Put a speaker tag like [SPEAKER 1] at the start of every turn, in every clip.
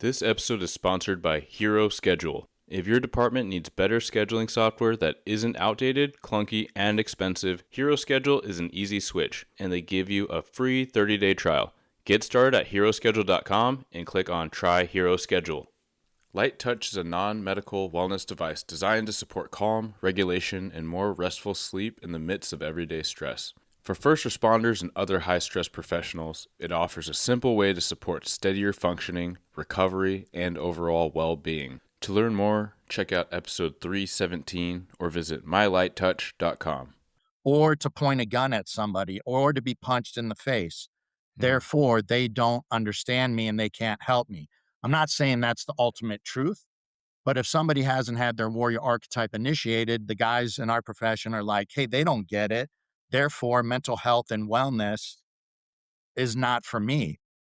[SPEAKER 1] This episode is sponsored by Hero Schedule. If your department needs better scheduling software that isn't outdated, clunky, and expensive, Hero Schedule is an easy switch, and they give you a free 30-day trial. Get started at heroschedule.com and click on Try Hero Schedule. Light Touch is a non-medical wellness device designed to support calm, regulation, and more restful sleep in the midst of everyday stress. For first responders and other high-stress professionals, it offers a simple way to support steadier functioning, recovery, and overall well-being. To learn more, check out episode 317 or visit mylighttouch.com.
[SPEAKER 2] Or to point a gun at somebody or to be punched in the face. Therefore, they don't understand me and they can't help me. I'm not saying that's the ultimate truth, but if somebody hasn't had their warrior archetype initiated, the guys in our profession are like, hey, they don't get it. Therefore, mental health and wellness is not for me.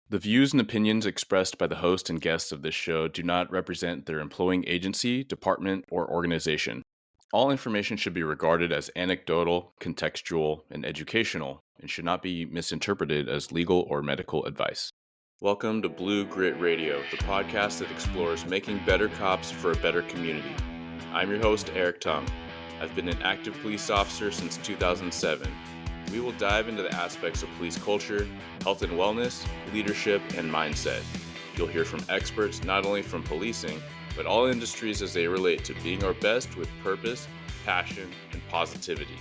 [SPEAKER 1] The views and opinions expressed by the host and guests of this show do not represent their employing agency, department, or organization. All information should be regarded as anecdotal, contextual, and educational, and should not be misinterpreted as legal or medical advice. Welcome to Blue Grit Radio, the podcast that explores making better cops for a better community. I'm your host, Eric Tung. I've been an active police officer since 2007. We will dive into the aspects of police culture, health and wellness, leadership, and mindset. You'll hear from experts not only from policing, but all industries as they relate to being our best with purpose, passion, and positivity.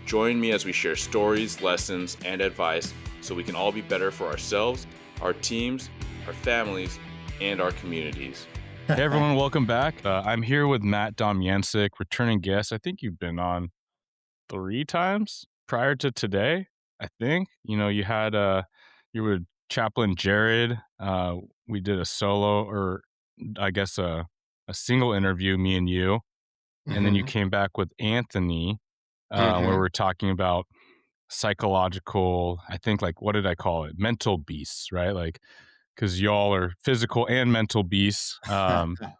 [SPEAKER 1] Join me as we share stories, lessons, and advice so we can all be better for ourselves, our teams, our families, and our communities.
[SPEAKER 3] Hey everyone, welcome back. I'm here with Matt Domyancic, returning guest. I think you've been on 3 times prior to today. I think you had you were Chaplain Jared. We did a solo, or I guess a single interview, me and you, and then you came back with Anthony, where we're talking about psychological. I think, like, what did I call it? Mental beasts, right? Like, because y'all are physical and mental beasts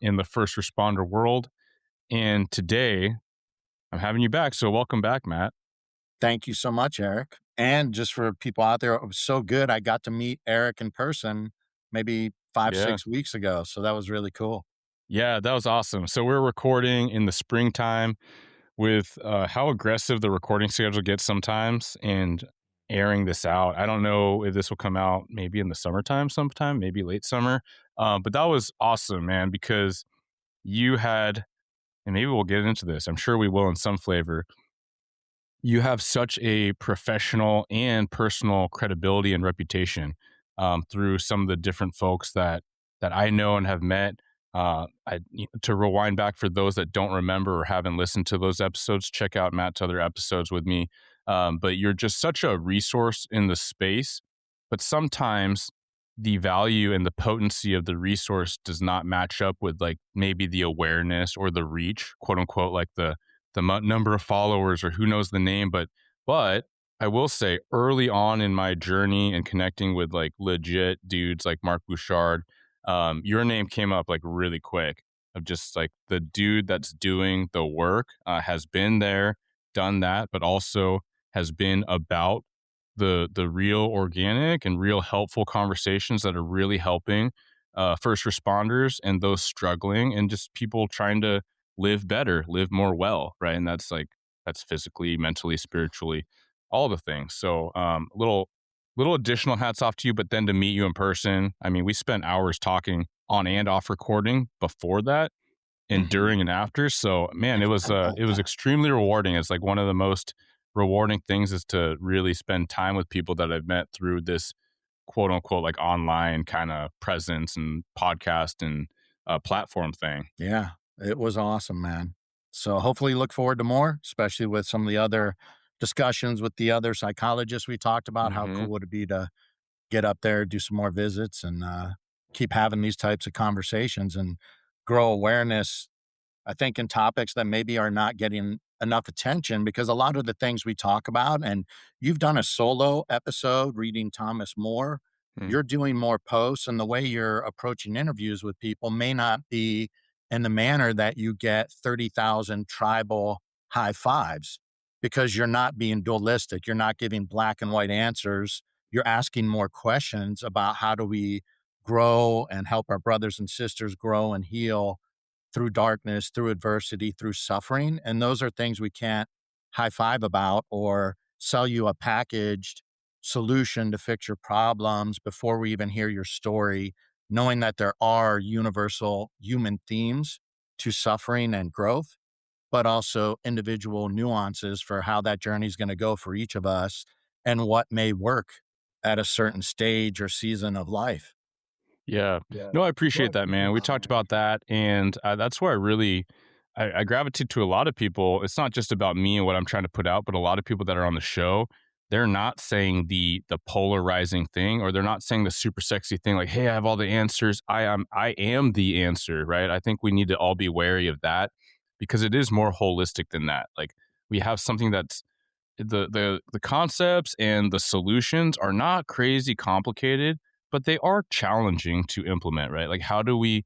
[SPEAKER 3] in the first responder world. And today, I'm having you back. So welcome back, Matt.
[SPEAKER 2] Thank you so much, Eric. And just for people out there, it was so good. I got to meet Eric in person maybe 6 weeks ago. So that was really cool.
[SPEAKER 3] Yeah, that was awesome. So we're recording in the springtime with how aggressive the recording schedule gets sometimes, and airing this out. I don't know if this will come out maybe in the summertime sometime, maybe late summer. But that was awesome, man, because you had, and maybe we'll get into this, I'm sure we will in some flavor, you have such a professional and personal credibility and reputation through some of the different folks that I know and have met. To rewind back for those that don't remember or haven't listened to those episodes, check out Matt's other episodes with me. But you're just such a resource in the space. But sometimes the value and the potency of the resource does not match up with, like, maybe the awareness or the reach, quote unquote, like the number of followers or who knows the name. But I will say, early on in my journey and connecting with, like, legit dudes like Mark Bouchard, your name came up, like, really quick, of just like the dude that's doing the work, has been there, done that, but also has been about the real organic and real helpful conversations that are really helping first responders and those struggling and just people trying to live better, live more well, right? And that's physically, mentally, spiritually, all the things. So little additional hats off to you, but then to meet you in person, I mean, we spent hours talking on and off recording before that and during and after. So, man, it was extremely rewarding. It's like one of the most rewarding things is to really spend time with people that I've met through this quote unquote, like, online kind of presence and podcast and platform thing.
[SPEAKER 2] Yeah, it was awesome, man. So hopefully look forward to more, especially with some of the other discussions with the other psychologists we talked about. How cool would it be to get up there, do some more visits, and keep having these types of conversations and grow awareness, I think, in topics that maybe are not getting enough attention, because a lot of the things we talk about, and you've done a solo episode reading Thomas More, you're doing more posts, and the way you're approaching interviews with people may not be in the manner that you get 30,000 tribal high fives, because you're not being dualistic. You're not giving black and white answers. You're asking more questions about how do we grow and help our brothers and sisters grow and heal through darkness, through adversity, through suffering. And those are things we can't high five about or sell you a packaged solution to fix your problems before we even hear your story, knowing that there are universal human themes to suffering and growth, but also individual nuances for how that journey is going to go for each of us and what may work at a certain stage or season of life.
[SPEAKER 3] Yeah.
[SPEAKER 2] Yeah.
[SPEAKER 3] No, I appreciate that, man. We talked about that, and that's where I gravitate to a lot of people. It's not just about me and what I'm trying to put out, but a lot of people that are on the show, they're not saying the polarizing thing, or they're not saying the super sexy thing like, "Hey, I have all the answers. I am the answer," right? I think we need to all be wary of that because it is more holistic than that. Like we have something that's the concepts and the solutions are not crazy complicated, but they are challenging to implement, right? Like how do we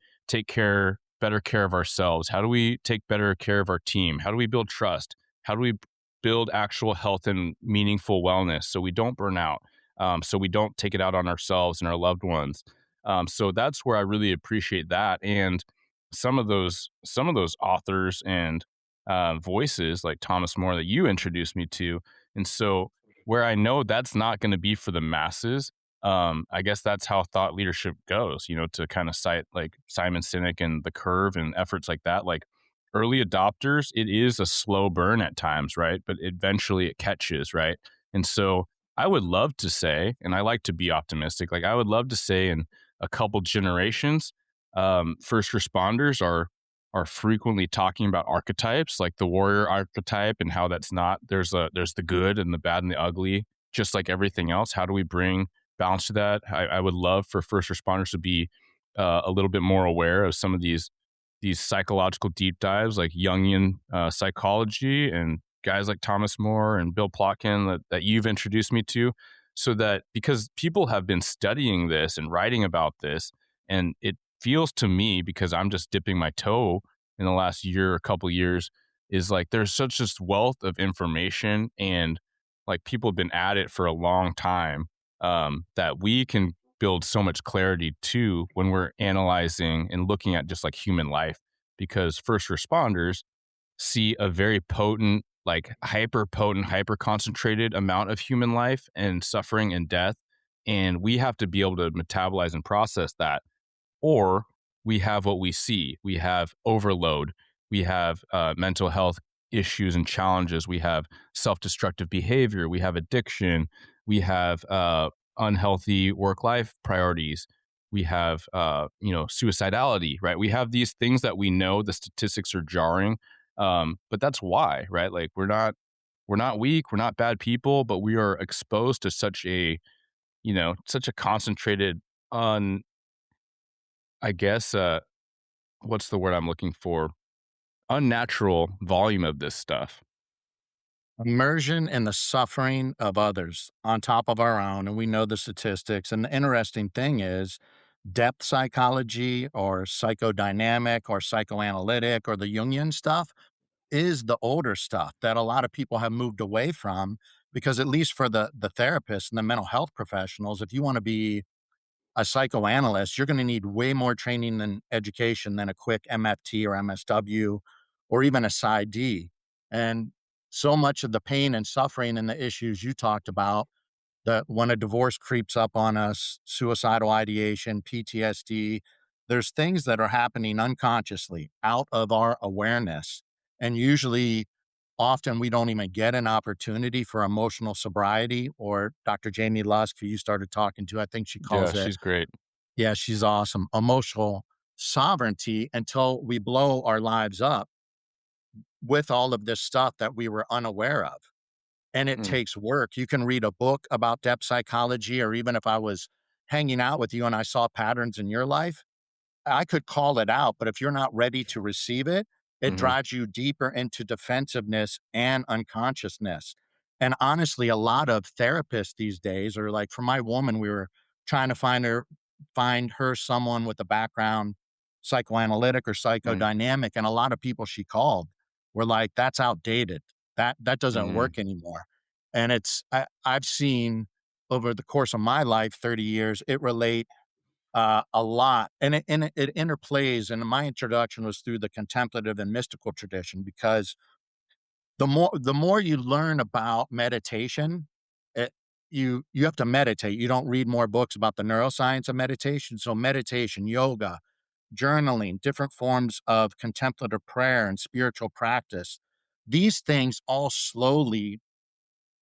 [SPEAKER 3] better care of ourselves? How do we take better care of our team? How do we build trust? How do we build actual health and meaningful wellness so we don't burn out? So we don't take it out on ourselves and our loved ones. So that's where I really appreciate that. And some of those authors and voices like Thomas More that you introduced me to. And so, where I know that's not going to be for the masses, I guess that's how thought leadership goes, to kind of cite like Simon Sinek and the curve and efforts like that. Like early adopters, it is a slow burn at times, right? But eventually it catches, right? And so, I would love to say, and I like to be optimistic, like I would love to say in a couple generations, first responders are frequently talking about archetypes like the warrior archetype and how that's not there's the good and the bad and the ugly just like everything else. How do we bring balance to that? I would love for first responders to be a little bit more aware of some of these psychological deep dives like Jungian psychology and guys like Thomas More and Bill Plotkin that you've introduced me to, so that because people have been studying this and writing about this, and it feels to me, because I'm just dipping my toe in the last year, a couple years, is like there's such this wealth of information, and like people have been at it for a long time, that we can build so much clarity too when we're analyzing and looking at just like human life, because first responders see a very potent, like hyper potent, hyper concentrated amount of human life and suffering and death. And we have to be able to metabolize and process that, or we have what we see. We have overload. We have mental health issues and challenges. We have self destructive behavior. We have addiction. We have unhealthy work life priorities. We have suicidality. Right. We have these things that we know the statistics are jarring, but that's why, right? Like we're not weak. We're not bad people, but we are exposed to such a concentrated on, I guess, what's the word I'm looking for? Unnatural volume of this stuff.
[SPEAKER 2] Immersion in the suffering of others on top of our own. And we know the statistics. And the interesting thing is, depth psychology or psychodynamic or psychoanalytic or the Jungian stuff is the older stuff that a lot of people have moved away from, because at least for the therapists and the mental health professionals, if you want to be a psychoanalyst, you're going to need way more training and education than a quick MFT or MSW or even a PsyD. And so much of the pain and suffering and the issues you talked about, that when a divorce creeps up on us, suicidal ideation, PTSD, there's things that are happening unconsciously out of our awareness. And usually, often we don't even get an opportunity for emotional sobriety, or Dr. Jamie Lusk, who you started talking to, I think she
[SPEAKER 3] Yeah,
[SPEAKER 2] calls it,
[SPEAKER 3] she's great.
[SPEAKER 2] yeah, she's awesome, emotional sovereignty, until we blow our lives up with all of this stuff that we were unaware of. And it
[SPEAKER 3] Mm,
[SPEAKER 2] takes work. You can read a book about depth psychology, or even if I was hanging out with you and I saw patterns in your life, I could call it out, but if you're not ready to receive it, it
[SPEAKER 3] mhm,
[SPEAKER 2] drives you deeper into defensiveness and unconsciousness. And honestly, a lot of therapists these days are like, for my woman, we were trying to find her someone with a background, psychoanalytic or
[SPEAKER 3] mm,
[SPEAKER 2] psychodynamic. And a lot of people she called were like, that's outdated. That doesn't
[SPEAKER 3] mhm,
[SPEAKER 2] work anymore. And I've seen over the course of my life, 30 years, it relate a lot, and it interplays. And my introduction was through the contemplative and mystical tradition, because the more you learn about meditation, it, you have to meditate. You don't read more books about the neuroscience of meditation. So meditation, yoga, journaling, different forms of contemplative prayer and spiritual practice, these things all slowly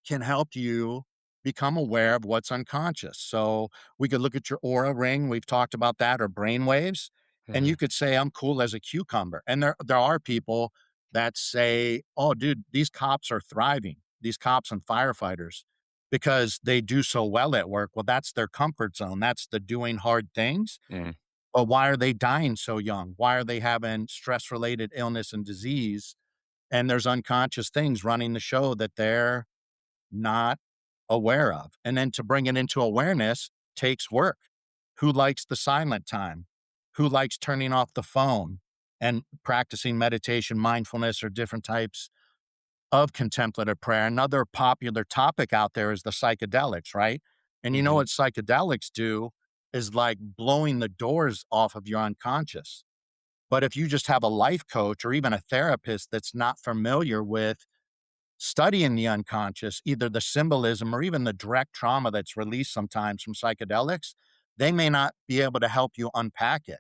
[SPEAKER 2] can help you become aware of what's unconscious. So we could look at your aura ring, we've talked about that, or brain waves, and
[SPEAKER 1] Mhm.
[SPEAKER 2] you could say, I'm cool as a cucumber. And there are people that say, oh, dude, these cops are thriving, these cops and firefighters, because they do so well at work. Well, that's their comfort zone. That's the doing hard things.
[SPEAKER 1] Mm.
[SPEAKER 2] But why are they dying so young? Why are they having stress related illness and disease? And there's unconscious things running the show that they're not aware of. And then to bring it into awareness takes work. Who likes the silent time? Who likes turning off the phone and practicing meditation, mindfulness, or different types of contemplative prayer? Another popular topic out there is the psychedelics, right? And you know
[SPEAKER 1] Mhm.
[SPEAKER 2] what psychedelics do is like blowing the doors off of your unconscious. But if you just have a life coach or even a therapist that's not familiar with studying the unconscious, either the symbolism or even the direct trauma that's released sometimes from psychedelics, they may not be able to help you unpack it.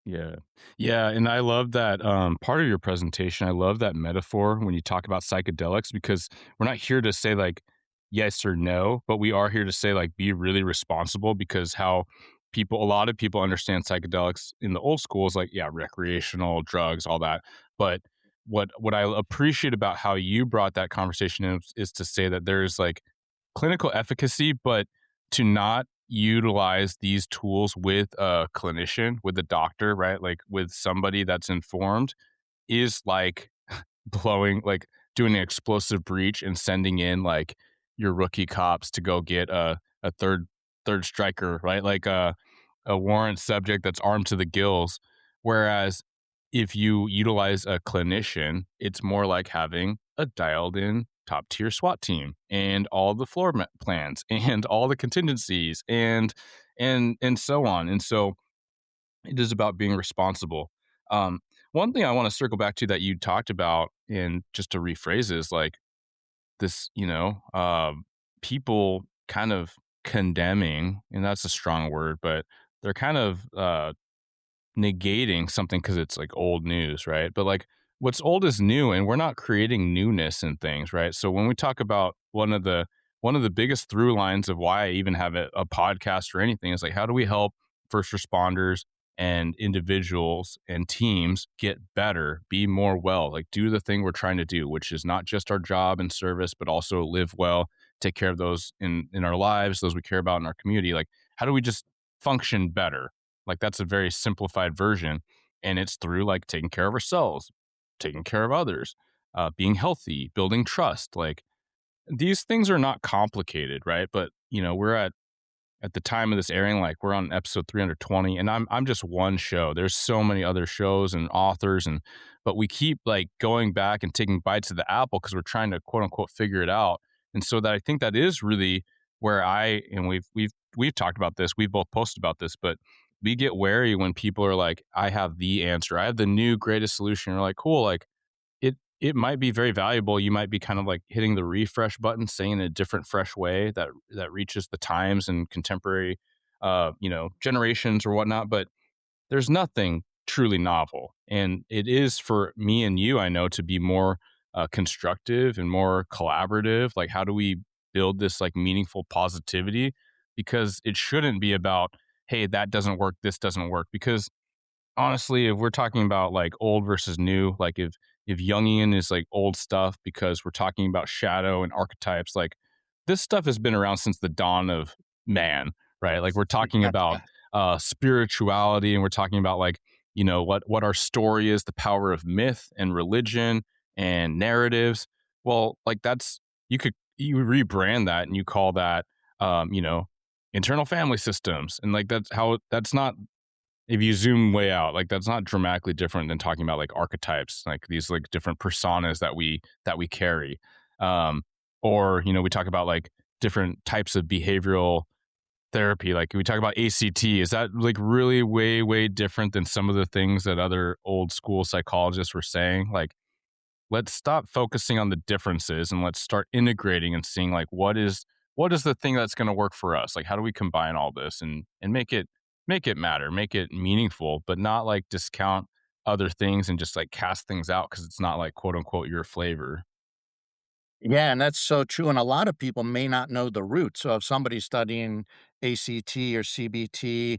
[SPEAKER 3] Yeah. Yeah, and I love that, part of your presentation, I love that metaphor when you talk about psychedelics, because we're not here to say, like, yes or no, but we are here to say, like, be really responsible, because how a lot of people understand psychedelics in the old school is like, yeah, recreational, drugs, all that. But what I appreciate about how you brought that conversation in is to say that there's, like, clinical efficacy, but to not utilize these tools with a clinician, with a doctor, right? Like with somebody that's informed, is like blowing, like doing an explosive breach and sending in like your rookie cops to go get a third striker, right? Like a warrant subject that's armed to the gills. Whereas if you utilize a clinician, it's more like having a dialed in top tier SWAT team and all the plans and all the contingencies and so on. And so it is about being responsible. One thing I want to circle back to that you talked about, and just to rephrase, is like this, people kind of condemning, and that's a strong word, but they're kind of negating something because it's like old news, right? But like what's old is new, and we're not creating newness in things, right? So when we talk about one of the biggest through lines of why I even have a podcast or anything is like, how do we help first responders and individuals and teams get better, be more well, like do the thing we're trying to do, which is not just our job and service, but also live well, take care of those in our lives, those we care about in our community. Like, how do we just function better? Like that's a very simplified version, and it's through like taking care of ourselves, taking care of others, being healthy, building trust. Like these things are not complicated, right? But we're at the time of this airing, like we're on episode 320, and I'm just one show. There's so many other shows and authors, but we keep like going back and taking bites of the apple because we're trying to quote unquote figure it out. And so that I think that is really where we've talked about this, we've both posted about this, but we get wary when people are like, I have the answer, I have the new greatest solution. We're like, cool, like it might be very valuable. You might be kind of like hitting the refresh button, saying in a different, fresh way that reaches the times and contemporary, generations or whatnot. But there's nothing truly novel, and it is for me and you, I know, to be more constructive and more collaborative. Like, how do we build this like meaningful positivity? Because it shouldn't be about, hey, that doesn't work, this doesn't work. Because honestly, if we're talking about like old versus new, like if Jungian is like old stuff because we're talking about shadow and archetypes, like this stuff has been around since the dawn of man, right? Like we're talking about spirituality, and we're talking about like what our story is, the power of myth and religion and narratives. Well, like you rebrand that and you call that internal family systems, and like that's not, if you zoom way out, like that's not dramatically different than talking about like archetypes, like these like different personas that we carry. Or we talk about like different types of behavioral therapy, like we talk about ACT, is that like really way different than some of the things that other old school psychologists were saying? Like, let's stop focusing on the differences and let's start integrating and seeing like what is the thing that's going to work for us? Like, how do we combine all this and make it matter, make it meaningful, but not like discount other things and just like cast things out because it's not like quote unquote your flavor.
[SPEAKER 2] Yeah, and that's so true. And a lot of people may not know the roots. So if somebody's studying ACT or CBT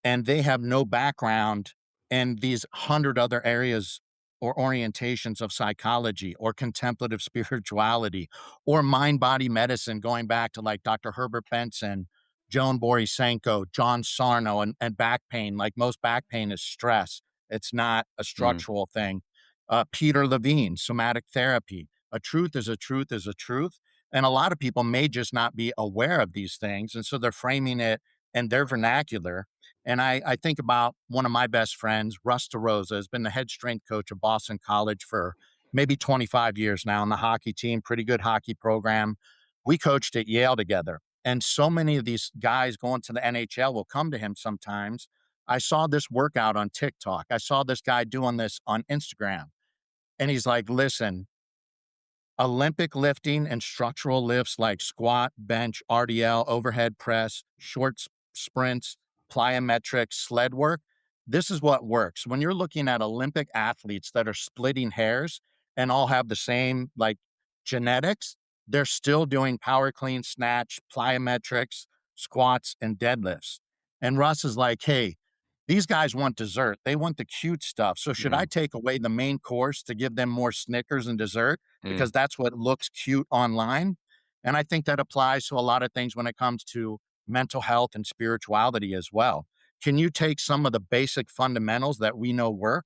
[SPEAKER 2] and they have no background in these 100 other areas or orientations of psychology or contemplative spirituality or mind body medicine, going back to like Dr. Herbert Benson, Joan Borisenko, John Sarno, and back pain. Like most back pain is stress, it's not a
[SPEAKER 1] Mm,
[SPEAKER 2] structural thing. Peter Levine, somatic therapy. A truth is a truth is a truth. And a lot of people may just not be aware of these things. And so they're framing it in their vernacular. And I think about one of my best friends, Russ DeRosa, has been the head strength coach of Boston College for maybe 25 years now on the hockey team, pretty good hockey program. We coached at Yale together. And so many of these guys going to the NHL will come to him sometimes. I saw this workout on TikTok. I saw this guy doing this on Instagram. And he's like, listen, Olympic lifting and structural lifts like squat, bench, RDL, overhead press, sprints, plyometrics, sled work. This is what works. When you're looking at Olympic athletes that are splitting hairs and all have the same like genetics, they're still doing power clean, snatch, plyometrics, squats, and deadlifts. And Russ is like, hey, these guys want dessert. They want the cute stuff. So should I
[SPEAKER 1] mm,
[SPEAKER 2] take away the main course to give them more Snickers and dessert?
[SPEAKER 1] mm.
[SPEAKER 2] Because that's what looks cute online. And I think that applies to a lot of things when it comes to mental health and spirituality as well. Can you take some of the basic fundamentals that we know work,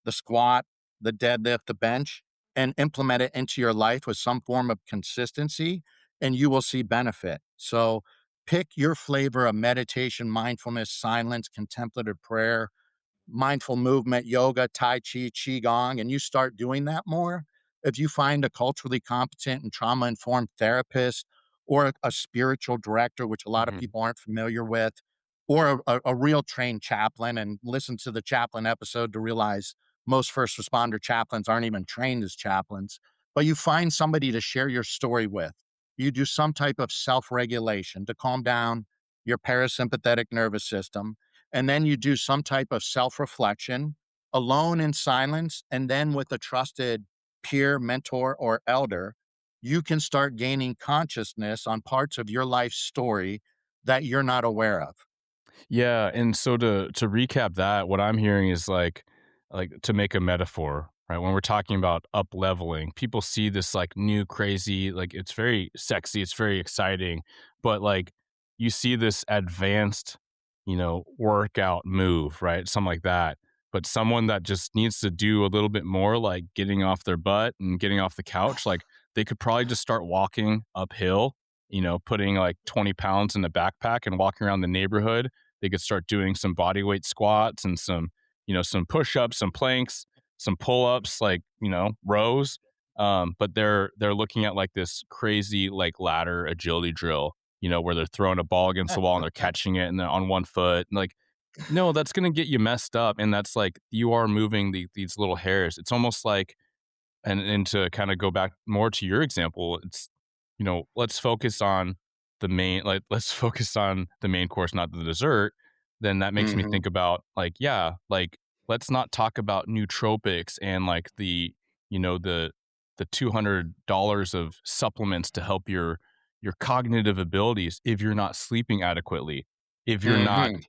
[SPEAKER 2] the squat, the deadlift, the bench, and implement it into your life with some form of consistency, and you will see benefit? So pick your flavor of meditation, mindfulness, silence, contemplative prayer, mindful movement, yoga, tai chi, qigong, and you start doing that more, if you find a culturally competent and trauma informed therapist or a spiritual director, which a lot of
[SPEAKER 1] Mhm.
[SPEAKER 2] people aren't familiar with, or a real trained chaplain, and listen to the chaplain episode to realize most first responder chaplains aren't even trained as chaplains, but you find somebody to share your story with. You do some type of self regulation to calm down your parasympathetic nervous system, and then you do some type of self reflection alone in silence. And then with a trusted peer, mentor, or elder, you can start gaining consciousness on parts of your life story that you're not aware of.
[SPEAKER 3] Yeah, and so to recap that, what I'm hearing is like to make a metaphor, right? When we're talking about up leveling, people see this like new crazy, like it's very sexy, it's very exciting, but like you see this advanced, workout move, right? Something like that. But someone that just needs to do a little bit more, like getting off their butt and getting off the couch, like they could probably just start walking uphill, putting like 20 pounds in a backpack and walking around the neighborhood. They could start doing some body weight squats and some push-ups, some planks, some pull-ups, like, rows. But they're looking at like this crazy like ladder agility drill, where they're throwing a ball against the wall and they're catching it and they're on one foot. And like, no, that's gonna get you messed up. And that's like you are moving these little hairs. It's almost like and to kind of go back more to your example, it's let's focus on let's focus on the main course, not the dessert. Then that makes me
[SPEAKER 2] Hmm.
[SPEAKER 3] think about like, yeah, like let's not talk about nootropics and like the $200 of supplements to help your cognitive abilities if you're not sleeping adequately, if you're not
[SPEAKER 2] Hmm.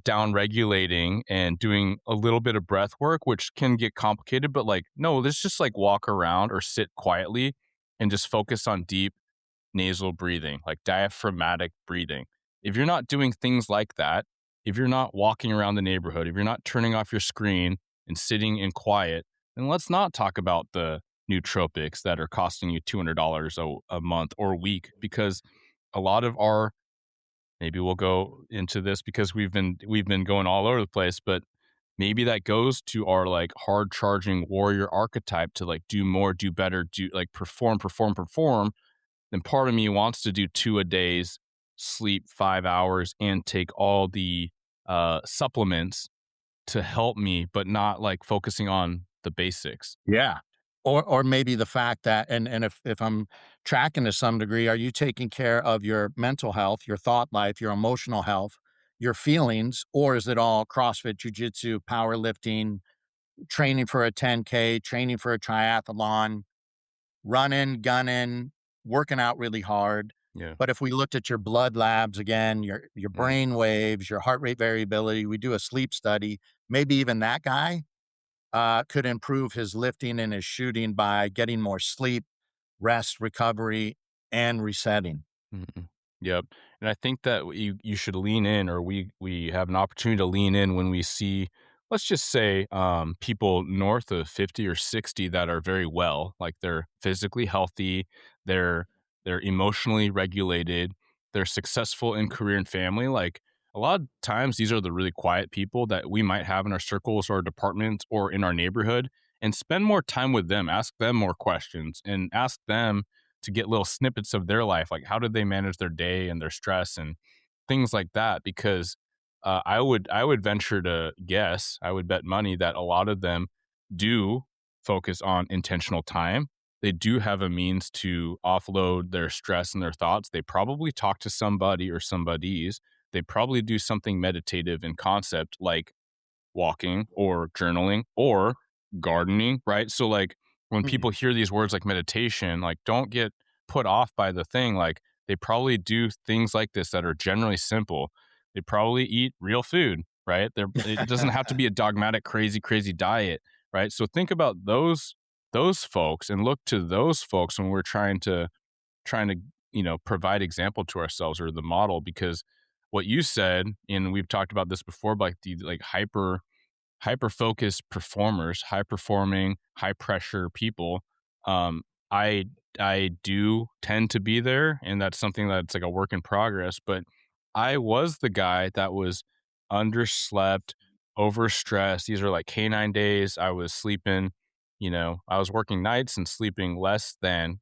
[SPEAKER 3] down regulating and doing a little bit of breath work, which can get complicated, but like, no, let's just like walk around or sit quietly and just focus on deep nasal breathing, like diaphragmatic breathing. If you're not doing things like that, if you're not walking around the neighborhood, if you're not turning off your screen and sitting in quiet, then let's not talk about the nootropics that are costing you $200 a month or a week, because a lot of our maybe we'll go into this because we've been going all over the place, but maybe that goes to our like hard charging warrior archetype to like do more, do better, do like perform. Then part of me wants to do two a days sleep 5 hours and take all the supplements to help me, but not like focusing on the basics.
[SPEAKER 2] Yeah. Or maybe the fact that, and if I'm tracking to some degree, are you taking care of your mental health, your thought life, your emotional health, your feelings, or is it all CrossFit, jujitsu, powerlifting, training for a 10K, training for a triathlon, running, gunning, working out really hard?
[SPEAKER 3] Yeah.
[SPEAKER 2] But if we looked at your blood labs again, your
[SPEAKER 3] Mm,
[SPEAKER 2] brain waves, your heart rate variability, we do a sleep study, maybe even that guy could improve his lifting and his shooting by getting more sleep, rest, recovery, and resetting.
[SPEAKER 3] mhm. Yep. And I think that you should lean in, or we have an opportunity to lean in when we see, let's just say, people north of 50 or 60 that are very well, like they're physically healthy, they're they're emotionally regulated, they're successful in career and family. Like a lot of times these are the really quiet people that we might have in our circles or departments or in our neighborhood, and spend more time with them, ask them more questions and ask them to get little snippets of their life, like how did they manage their day and their stress and things like that. Because I would venture to guess, I would bet money that a lot of them do focus on intentional time. They do have a means to offload their stress and their thoughts. They probably talk to somebody or somebodies. They probably do something meditative in concept, like walking or journaling or gardening, right? So like when
[SPEAKER 2] Mhm.
[SPEAKER 3] people hear these words like meditation, like don't get put off by the thing. Like they probably do things like this that are generally simple. They probably eat real food, right? It doesn't have to be a dogmatic, crazy diet, right? So think about those folks and look to those folks when we're trying to provide example to ourselves or the model. Because what you said, and we've talked about this before, but like the like hyper focused performers, high performing, high pressure people. Um, I I do tend to be there, and that's something that's like a work in progress. But I was the guy that was underslept, overstressed. These are like canine days. I was sleeping, I was working nights and sleeping less than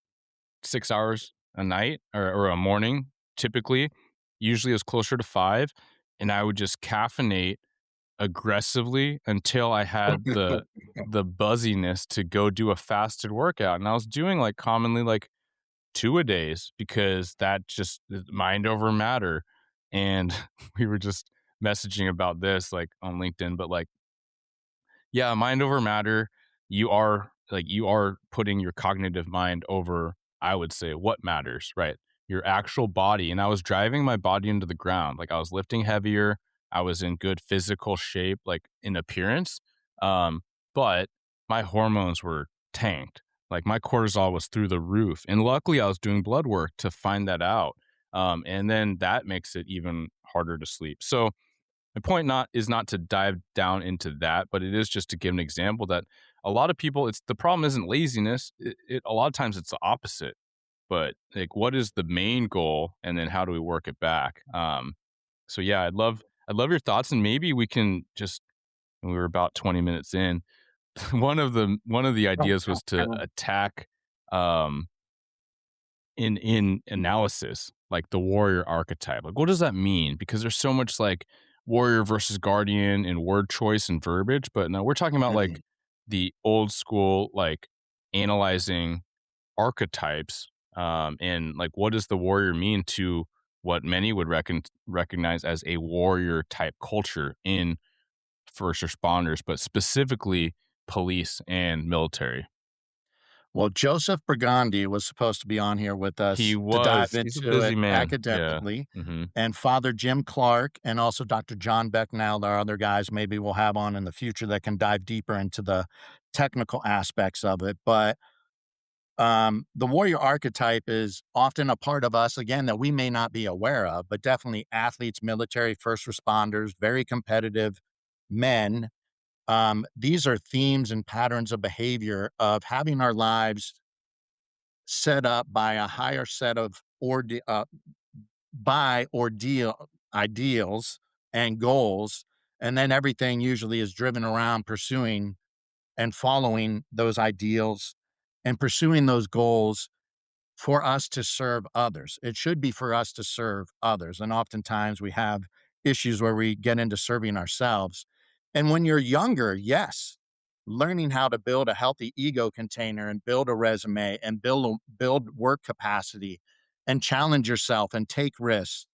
[SPEAKER 3] 6 hours a night or a morning, typically. Usually it was closer to 5. And I would just caffeinate aggressively until I had the buzziness to go do a fasted workout. And I was doing like commonly like 2 a days because that just mind over matter. And we were just messaging about this like on LinkedIn, but like, yeah, mind over matter. You are putting your cognitive mind over, I would say, what matters, right? Your actual body. And I was driving my body into the ground. Like I was lifting heavier. I was in good physical shape, like in appearance. But my hormones were tanked. Like my cortisol was through the roof. And luckily I was doing blood work to find that out. And then that makes it even harder to sleep. So my point not is not to dive down into that, but it is just to give an example that a lot of people, it's the problem isn't laziness. It a lot of times it's the opposite. But like, what is the main goal, and then how do we work it back? So yeah, I'd love your thoughts, and maybe we can just. We were about 20 minutes in. One of the ideas was to attack um, in analysis, like the warrior archetype. Like, what does that mean? Because there's so much like warrior versus guardian in word choice and verbiage, but no, we're talking about like
[SPEAKER 2] Mhm.
[SPEAKER 3] the old school, like analyzing archetypes, and like what does the warrior mean to what many would recognize as a warrior type culture in first responders, but specifically police and military.
[SPEAKER 2] Well, Joseph Burgundy was supposed to be on here with
[SPEAKER 3] He
[SPEAKER 2] us to dive
[SPEAKER 3] was. He's a
[SPEAKER 2] into
[SPEAKER 3] busy
[SPEAKER 2] it
[SPEAKER 3] man. Yeah.
[SPEAKER 2] academically.
[SPEAKER 3] Hmm.
[SPEAKER 2] And Father Jim Clark and also Dr. John Becknell, there are other guys maybe we'll have on in the future that can dive deeper into the technical aspects of it. But the warrior archetype is often a part of us, again, that we may not be aware of, but definitely athletes, military, first responders, very competitive men. These are themes and patterns of behavior of having our lives set up by a higher set of by ordeal ideals and goals, and then everything usually is driven around pursuing and following those ideals and pursuing those goals for us to serve others. It should be for us to serve others. And oftentimes we have issues where we get into serving ourselves. And when you're younger, yes, learning how to build a healthy ego container and build a resume and build work capacity and challenge yourself and take risks.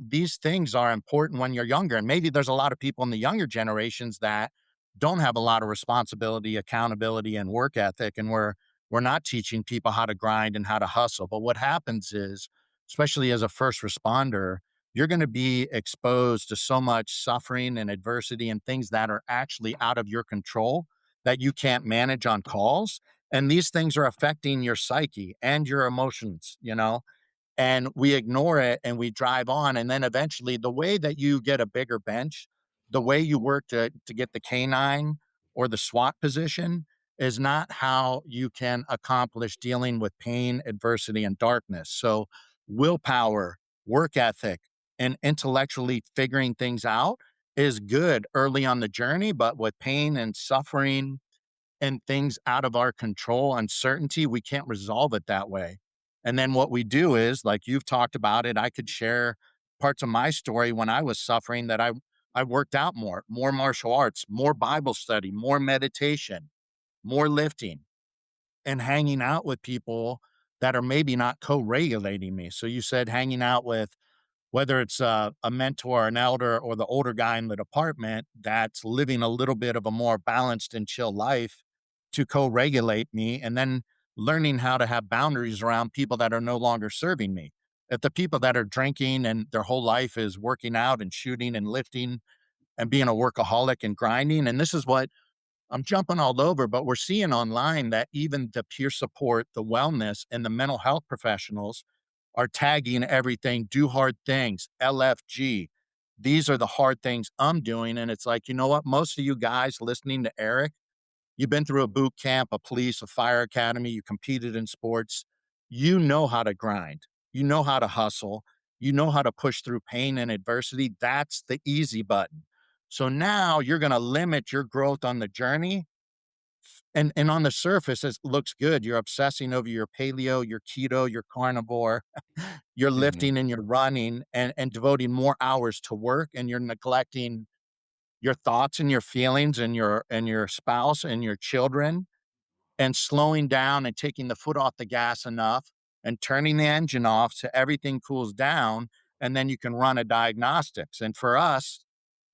[SPEAKER 2] These things are important when you're younger. And maybe there's a lot of people in the younger generations that don't have a lot of responsibility, accountability, and work ethic. And we're not teaching people how to grind and how to hustle. But what happens is, especially as a first responder, you're going to be exposed to so much suffering and adversity and things that are actually out of your control that you can't manage on calls. And these things are affecting your psyche and your emotions, and we ignore it and we drive on. And then eventually, the way that you get a bigger bench, the way you work to get the canine or the SWAT position is not how you can accomplish dealing with pain, adversity, and darkness. So, willpower, work ethic, and intellectually figuring things out is good early on the journey. But with pain and suffering and things out of our control, uncertainty, we can't resolve it that way. And then what we do is, like you've talked about it, I could share parts of my story when I was suffering that I worked out more martial arts, more Bible study, more meditation, more lifting, and hanging out with people that are maybe not co-regulating me. So you said hanging out with whether it's a mentor, an elder, or the older guy in the department that's living a little bit of a more balanced and chill life to co-regulate me, and then learning how to have boundaries around people that are no longer serving me. If the people that are drinking and their whole life is working out and shooting and lifting and being a workaholic and grinding, and this is what I'm jumping all over, but we're seeing online that even the peer support, the wellness, and the mental health professionals are tagging everything, do hard things, LFG. These are the hard things I'm doing. And it's like, you know what? Most of you guys listening to Eric, you've been through a boot camp, a police, a fire academy, you competed in sports. You know how to grind, you know how to hustle, you know how to push through pain and adversity. That's the easy button. So now you're going to limit your growth on the journey. And on the surface, it looks good. You're obsessing over your paleo, your keto, your carnivore, you're
[SPEAKER 1] Mhm.
[SPEAKER 2] lifting and you're running and devoting more hours to work, and you're neglecting your thoughts and your feelings and your spouse and your children, and slowing down and taking the foot off the gas enough and turning the engine off so everything cools down, and then you can run a diagnostics. And for us,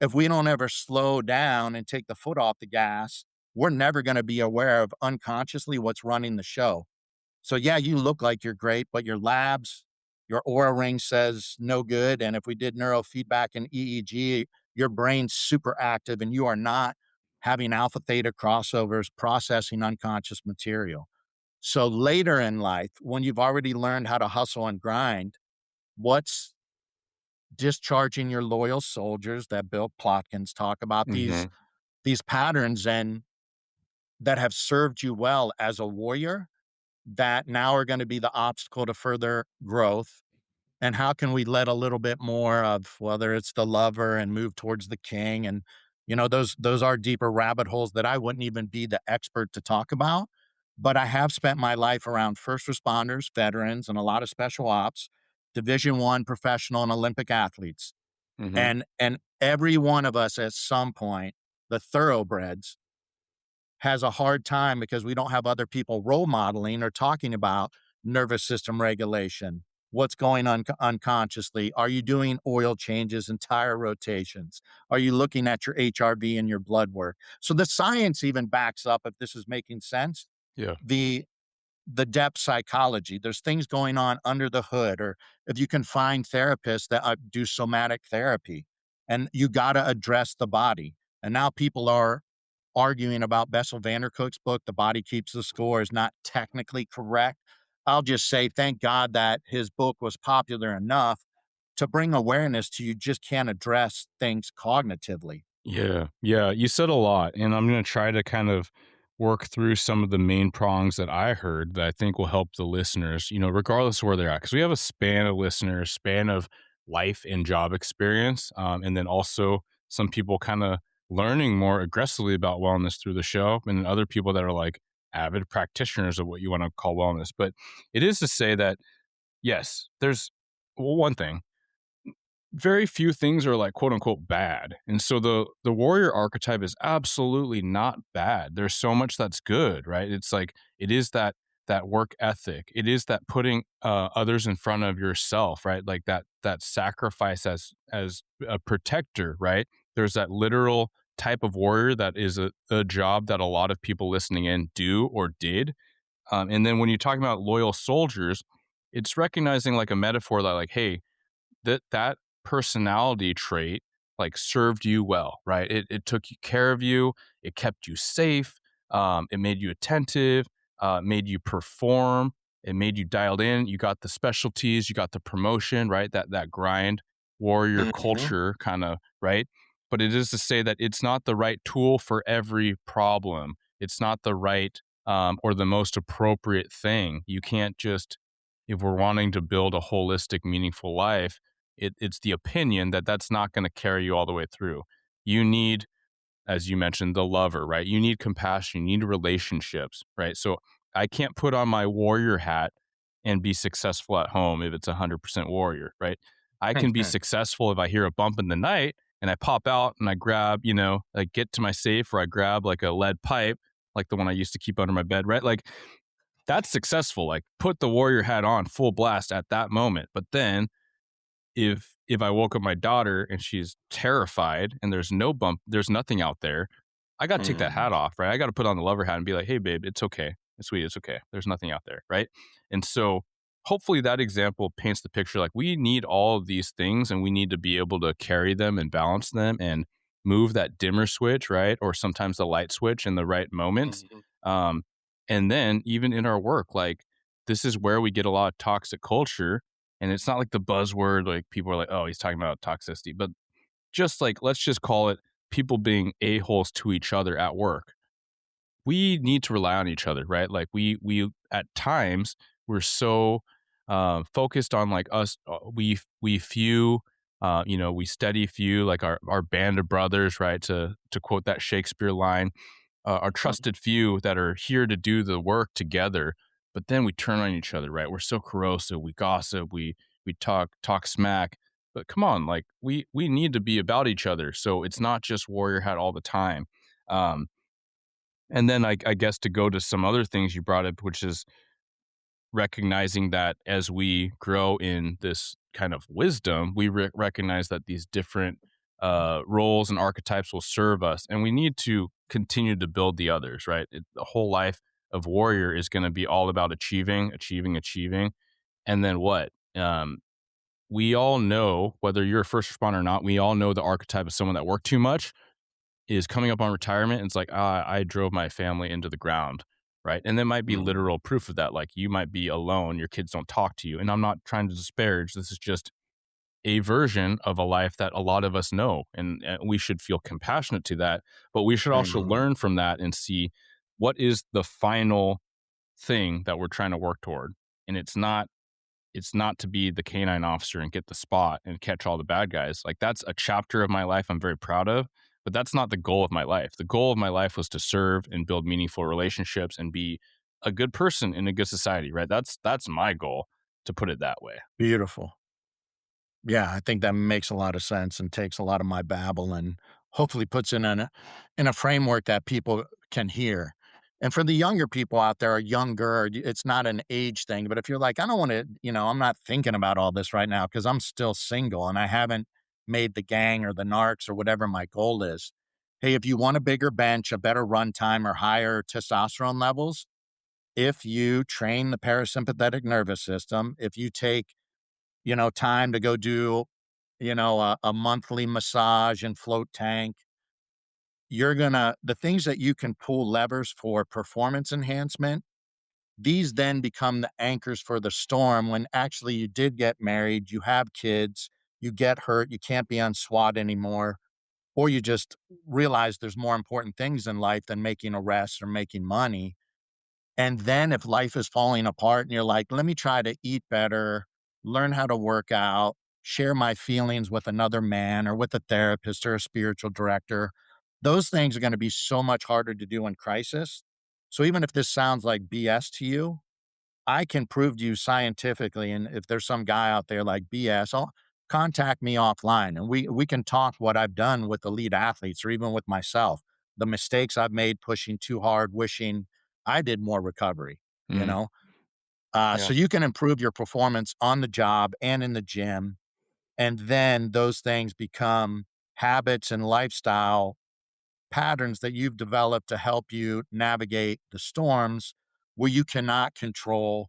[SPEAKER 2] if we don't ever slow down and take the foot off the gas, we're never going to be aware of unconsciously what's running the show. So yeah, you look like you're great, but your labs, your aura ring says no good. And if we did neurofeedback and EEG, your brain's super active and you are not having alpha theta crossovers processing unconscious material. So later in life, when you've already learned how to hustle and grind, what's discharging your loyal soldiers that Bill Plotkins talk about these
[SPEAKER 1] Mhm.
[SPEAKER 2] these patterns and that have served you well as a warrior that now are going to be the obstacle to further growth. And how can we let a little bit more of whether it's the lover and move towards the king, and those are deeper rabbit holes that I wouldn't even be the expert to talk about. But I have spent my life around first responders, veterans, and a lot of special ops, Division 1 professional and Olympic athletes.
[SPEAKER 1] Mhm.
[SPEAKER 2] And every one of us at some point, the thoroughbreds, has a hard time because we don't have other people role modeling or talking about nervous system regulation. What's going on unconsciously? Are you doing oil changes and tire rotations? Are you looking at your HRV and your blood work? So the science even backs up, if this is making sense,
[SPEAKER 3] Yeah.
[SPEAKER 2] the depth psychology. There's things going on under the hood, or if you can find therapists that do somatic therapy, and you got to address the body. And now people are arguing about Bessel van der Kolk's book, The Body Keeps the Score, is not technically correct. I'll just say, thank God that his book was popular enough to bring awareness to you just can't address things cognitively.
[SPEAKER 3] Yeah, yeah, you said a lot, and I'm gonna try to kind of work through some of the main prongs that I heard that I think will help the listeners, regardless of where they're at, because we have a span of listeners, span of life and job experience, and then also some people kind of learning more aggressively about wellness through the show, and then other people that are like avid practitioners of what you want to call wellness. But it is to say that, yes, there's one thing, very few things are like quote unquote bad. And so the warrior archetype is absolutely not bad. There's so much that's good, right? It's like it is that work ethic. It is that putting others in front of yourself, right? Like that sacrifice as a protector, right? There's that literal type of warrior that is a job that a lot of people listening in do or did. And then when you're talking about loyal soldiers, it's recognizing like a metaphor that like, hey, that personality trait like served you well, right? It took care of you, it kept you safe, it made you attentive, made you perform, it made you dialed in. You got the specialties, you got the promotion, right? That grind warrior
[SPEAKER 2] Mhm.
[SPEAKER 3] culture kind of, right? But it is to say that it's not the right tool for every problem. It's not the right or the most appropriate thing. You can't just, if we're wanting to build a holistic, meaningful life, it's the opinion that that's not going to carry you all the way through. You need, as you mentioned, the lover, right? You need compassion, you need relationships, right? So I can't put on my warrior hat and be successful at home if it's 100% warrior, right? I can be successful if I hear a bump in the night and I pop out and I grab, like get to my safe, or I grab like a lead pipe, like the one I used to keep under my bed, right? Like that's successful. Like put the warrior hat on full blast at that moment. But then if I woke up my daughter and she's terrified and there's no bump, there's nothing out there, I got to take that
[SPEAKER 2] Mhm.
[SPEAKER 3] hat off, right? I got to put on the lover hat and be like, hey, babe, it's okay. It's sweet. It's okay. There's nothing out there, right? And so hopefully that example paints the picture like we need all of these things and we need to be able to carry them and balance them and move that dimmer switch, right? Or sometimes the light switch in the right moments.
[SPEAKER 2] Mhm.
[SPEAKER 3] Um, and then even in our work, like this is where we get a lot of toxic culture, and it's not like the buzzword, like people are like, oh, he's talking about toxicity, but just like, let's just call it people being a-holes to each other at work. We need to rely on each other, right? Like we at times we're so focused on like us, we few, we steady few, like our band of brothers, right? To quote that Shakespeare line, our trusted few that are here to do the work together, but then we turn on each other, right? We're so corrosive, we gossip, we talk smack. But come on, like we need to be about each other, so it's not just warrior hat all the time. um and then I guess to go to some other things you brought up, which is recognizing that as we grow in this kind of wisdom, we recognize that these different roles and archetypes will serve us, and we need to continue to build the others. Right, the whole life of warrior is going to be all about achieving, achieving, achieving, and then what? We all know, whether you're a first responder or not, we all know the archetype of someone that worked too much is coming up on retirement. And it's like, I drove my family into the ground. Right. And there might be
[SPEAKER 2] Mhm.
[SPEAKER 3] literal proof of that. Like you might be alone, your kids don't talk to you. And I'm not trying to disparage. This is just a version of a life that a lot of us know. And we should feel compassionate to that. But we should also
[SPEAKER 2] Mhm.
[SPEAKER 3] learn from that and see what is the final thing that we're trying to work toward. And it's not to be the canine officer and get the spot and catch all the bad guys. Like that's a chapter of my life I'm very proud of, but that's not the goal of my life. The goal of my life was to serve and build meaningful relationships and be a good person in a good society, right? That's my goal, to put it that way.
[SPEAKER 2] Beautiful. Yeah, I think that makes a lot of sense and takes a lot of my babble and hopefully puts it in a framework that people can hear. And for the younger people out there, or younger, it's not an age thing. But if you're like, I don't want to, I'm not thinking about all this right now because I'm still single and I haven't made the gang or the narcs or whatever my goal is. Hey, if you want a bigger bench, a better runtime, or higher testosterone levels, if you train the parasympathetic nervous system, if you take time to go do, a monthly massage and float tank. The things that you can pull levers for performance enhancement, these then become the anchors for the storm when actually you did get married, you have kids, you get hurt, you can't be on SWAT anymore, or you just realize there's more important things in life than making arrests or making money. And then if life is falling apart and you're like, let me try to eat better, learn how to work out, share my feelings with another man or with a therapist or a spiritual director, those things are going to be so much harder to do in crisis. So even if this sounds like BS to you, I can prove to you scientifically, and if there's some guy out there like BS, contact me offline, and we can talk what I've done with elite athletes or even with myself, the mistakes I've made pushing too hard, wishing I did more recovery, you
[SPEAKER 1] Mm,
[SPEAKER 2] know?
[SPEAKER 1] yeah.
[SPEAKER 2] So you can improve your performance on the job and in the gym, and then those things become habits and lifestyle patterns that you've developed to help you navigate the storms where you cannot control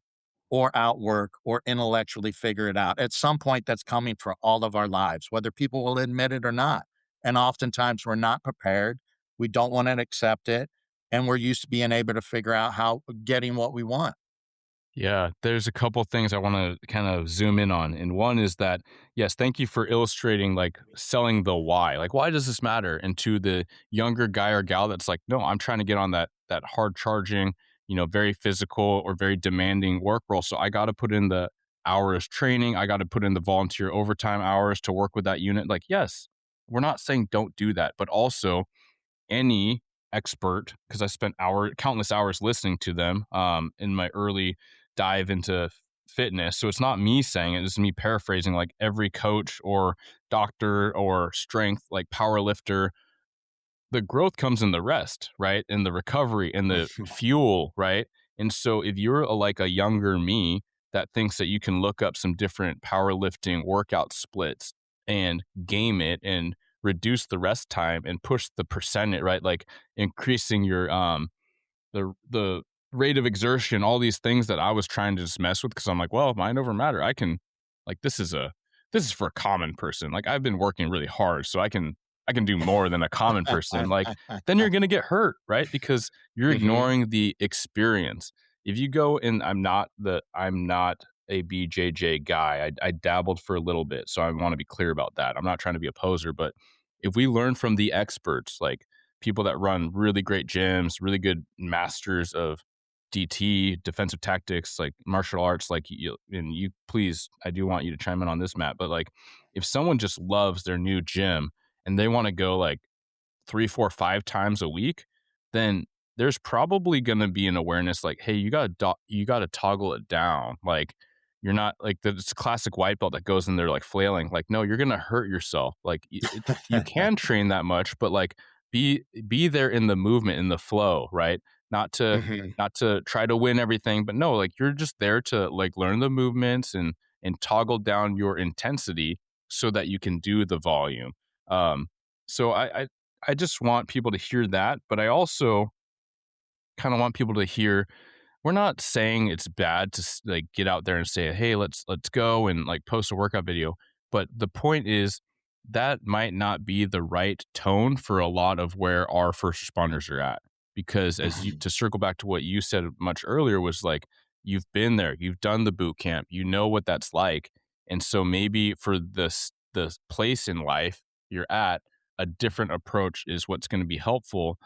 [SPEAKER 2] or outwork or intellectually figure it out. At some point, that's coming for all of our lives, whether people will admit it or not. And oftentimes, we're not prepared. We don't want to accept it. And we're used to being able to figure out how getting what we want.
[SPEAKER 3] Yeah, there's a couple things I want to kind of zoom in on. And one is that, yes, thank you for illustrating like selling the why. Like, why does this matter? And to the younger guy or gal that's like, no, I'm trying to get on that hard charging, very physical or very demanding work role. So I got to put in the hours training. I got to put in the volunteer overtime hours to work with that unit. Like, yes, we're not saying don't do that, but also any expert, because I spent countless hours listening to them in my early dive into fitness. So it's not me saying it, it's me paraphrasing like every coach or doctor or strength, like power lifter. The growth comes in the rest, right? In the recovery and the fuel, right? And so if you're like a younger me that thinks that you can look up some different powerlifting workout splits and game it and reduce the rest time and push the percentage, right? Like increasing your the rate of exertion, all these things that I was trying to just mess with because I'm like, well, mind over matter. I can like this is for a common person. Like I've been working really hard, so I can do more than a common person. Like then you're gonna get hurt, right? Because you're
[SPEAKER 2] Mhm.
[SPEAKER 3] ignoring the experience. If you go and I'm not a BJJ guy. I dabbled for a little bit, so I want to be clear about that. I'm not trying to be a poser, but if we learn from the experts, like people that run really great gyms, really good masters of DT, defensive tactics, like martial arts, like and you please, I do want you to chime in on this, Matt. But like, if someone just loves their new gym and they want to go like 3, 4, 5 times a week, then there's probably going to be an awareness like, hey, you got to toggle it down. Like you're not like it's a classic white belt that goes in there like flailing. Like no, you're going to hurt yourself. Like you can train that much, but like be there in the movement, in the flow, right? Not to
[SPEAKER 2] Mhm.
[SPEAKER 3] not to try to win everything, but no, like you're just there to like learn the movements and toggle down your intensity so that you can do the volume. Um, so I just want people to hear that, but I also kind of want people to hear we're not saying it's bad to like get out there and say, "Hey, let's go and like post a workout video." But the point is that might not be the right tone for a lot of where our first responders are at. Because as you
[SPEAKER 2] Mhm.
[SPEAKER 3] to circle back to what you said much earlier was like you've been there, you've done the boot camp, you know what that's like. And so maybe for the place in life you're at, a different approach is what's going to be helpful.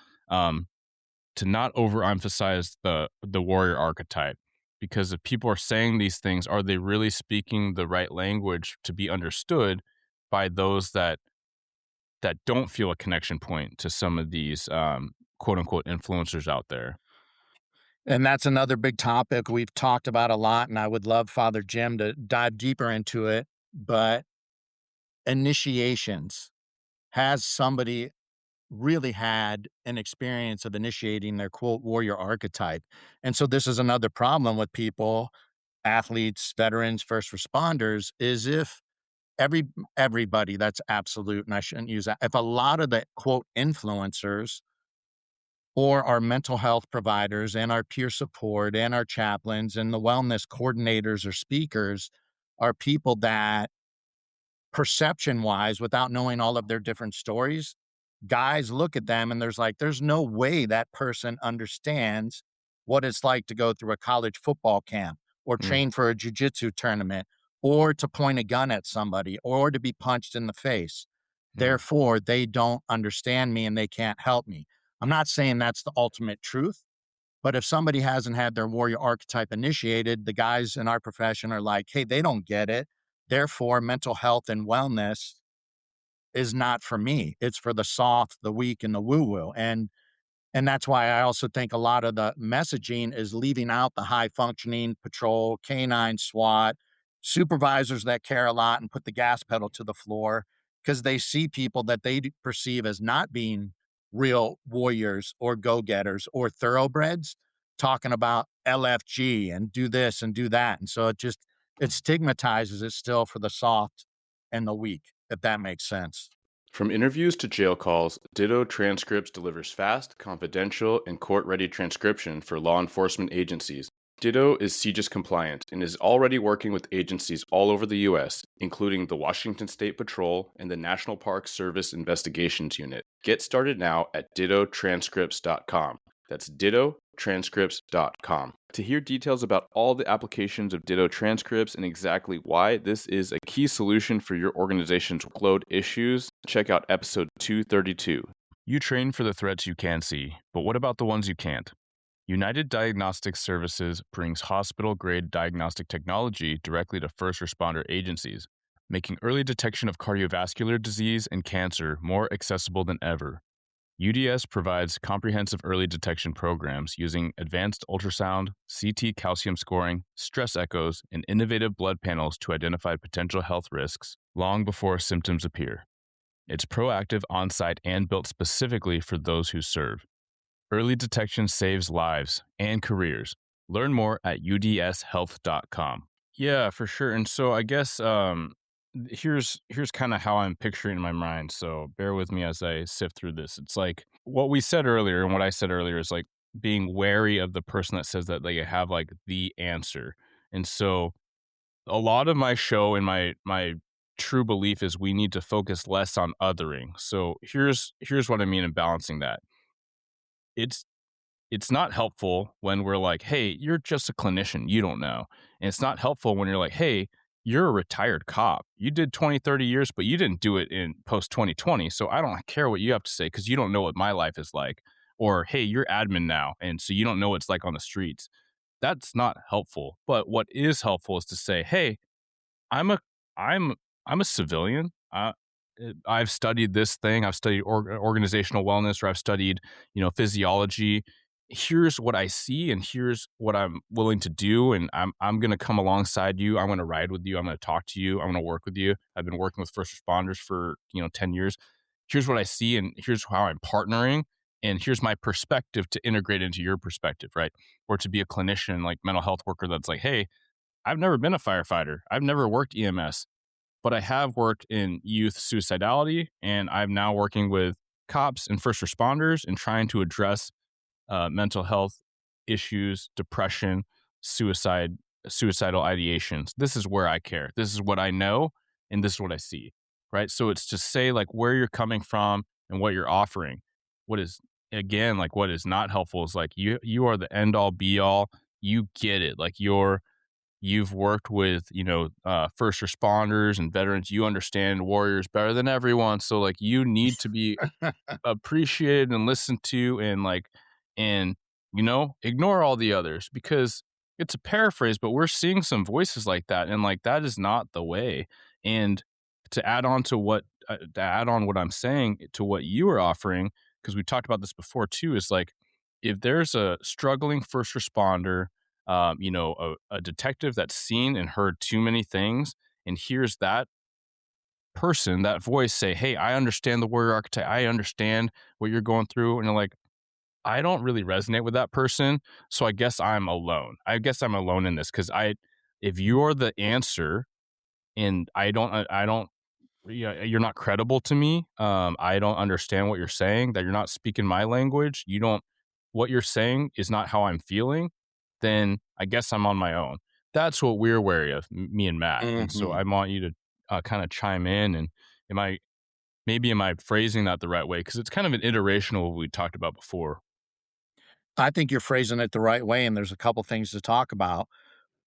[SPEAKER 3] To not overemphasize the warrior archetype, because if people are saying these things, are they really speaking the right language to be understood by those that don't feel a connection point to some of these quote unquote influencers out there?
[SPEAKER 2] And that's another big topic we've talked about a lot, and I would love Father Jim to dive deeper into it. But initiations, has somebody really had an experience of initiating their quote warrior archetype? And so this is another problem with people, athletes, veterans, first responders, is if everybody, that's absolute, and I shouldn't use that. If a lot of the quote influencers or our mental health providers and our peer support and our chaplains and the wellness coordinators or speakers are people that perception wise, without knowing all of their different stories, guys look at them and there's no way that person understands what it's like to go through a college football camp or
[SPEAKER 1] Mm,
[SPEAKER 2] train for a jujitsu tournament or to point a gun at somebody or to be punched in the face.
[SPEAKER 1] mm,
[SPEAKER 2] Therefore, they don't understand me and they can't help me. I'm not saying that's the ultimate truth, but if somebody hasn't had their warrior archetype initiated, the guys in our profession are like, hey, they don't get it. Therefore, mental health and wellness is not for me. It's for the soft, the weak, and the woo woo. And And that's why I also think a lot of the messaging is leaving out the high functioning patrol, canine SWAT, supervisors that care a lot and put the gas pedal to the floor because they see people that they perceive as not being real warriors or go getters or thoroughbreds talking about LFG and do this and do that. And so it stigmatizes it still for the soft and the weak, if that makes sense.
[SPEAKER 1] From interviews to jail calls, Ditto Transcripts delivers fast, confidential, and court ready transcription for law enforcement agencies. Ditto is CJIS compliant and is already working with agencies all over the U.S., including the Washington State Patrol and the National Park Service Investigations Unit. Get started now at dittotranscripts.com. That's dittotranscripts.com. To hear details about all the applications of Ditto Transcripts and exactly why this is a key solution for your organization's workload issues, check out episode 232.
[SPEAKER 3] You train for the threats you can see, but what about the ones you can't? United Diagnostic Services brings hospital-grade diagnostic technology directly to first responder agencies, making early detection of cardiovascular disease and cancer more accessible than ever. UDS provides comprehensive early detection programs using advanced ultrasound, CT calcium scoring, stress echoes, and innovative blood panels to identify potential health risks long before symptoms appear. It's proactive, on-site, and built specifically for those who serve. Early detection saves lives and careers. Learn more at udshealth.com. Yeah, for sure. And so I guess here's kind of how I'm picturing in my mind. So bear with me as I sift through this. It's like what we said earlier and what I said earlier is like being wary of the person that says that they have like the answer. And so a lot of my show and my true belief is we need to focus less on othering. So here's what I mean in balancing that. It's not helpful when we're like, hey, you're just a clinician, you don't know. And it's not helpful when you're like, hey, you're a retired cop. You did 20, 30 years, but you didn't do it in post 2020. So I don't care what you have to say because you don't know what my life is like. Or, hey, you're admin now. And so you don't know what it's like on the streets. That's not helpful. But what is helpful is to say, hey, I'm a I'm I'm a civilian. I've studied this thing. I've studied organizational wellness, or I've studied, physiology. Here's what I see, and here's what I'm willing to do. And I'm going to come alongside you. I'm going to ride with you. I'm going to talk to you. I'm going to work with you. I've been working with first responders for 10 years. Here's what I see, and here's how I'm partnering. And here's my perspective to integrate into your perspective, right? Or to be a clinician, like mental health worker, that's like, hey, I've never been a firefighter. I've never worked EMS, but I have worked in youth suicidality, and I'm now working with cops and first responders and trying to address mental health issues, depression, suicidal ideations. This is where I care. This is what I know, and this is what I see. Right. So it's to say like where you're coming from and what you're offering. What is what is not helpful is like you are the end all be all. You get it. Like you've worked with first responders and veterans. You understand warriors better than everyone, so like you need to be appreciated and listened to, and ignore all the others, because it's a paraphrase, but we're seeing some voices like that, and like that is not the way. And to add on what I'm saying to what you are offering, because we talked about this before too, is like if there's a struggling first responder, a detective that's seen and heard too many things and hears that person, that voice say, hey, I understand the warrior archetype. I understand what you're going through. And you're like, I don't really resonate with that person. So I guess I'm alone. I guess I'm alone in this because if you're the answer and I don't, yeah, you're not credible to me. I don't understand what you're saying, that you're not speaking my language. What you're saying is not how I'm feeling. Then I guess I'm on my own. That's what we're wary of, me and Matt. And so I want you to kind of chime in. And am I phrasing that the right way? Because it's kind of an iteration of what we talked about before.
[SPEAKER 2] I think you're phrasing it the right way, and there's a couple things to talk about.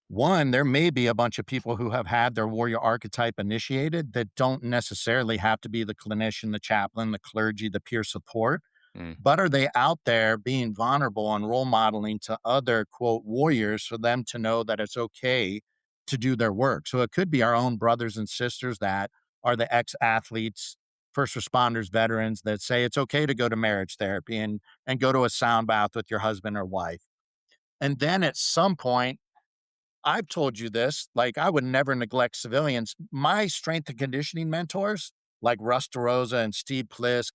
[SPEAKER 2] One, there may be a bunch of people who have had their warrior archetype initiated that don't necessarily have to be the clinician, the chaplain, the clergy, the peer support, but are they out there being vulnerable and role modeling to other, quote, warriors for them to know that it's okay to do their work? So it could be our own brothers and sisters that are the ex-athletes first responders, veterans that say it's okay to go to marriage therapy and go to a sound bath with your husband or wife. And then at some point, I've told you this, like I would never neglect civilians. My strength and conditioning mentors, like Russ DeRosa and Steve Plisk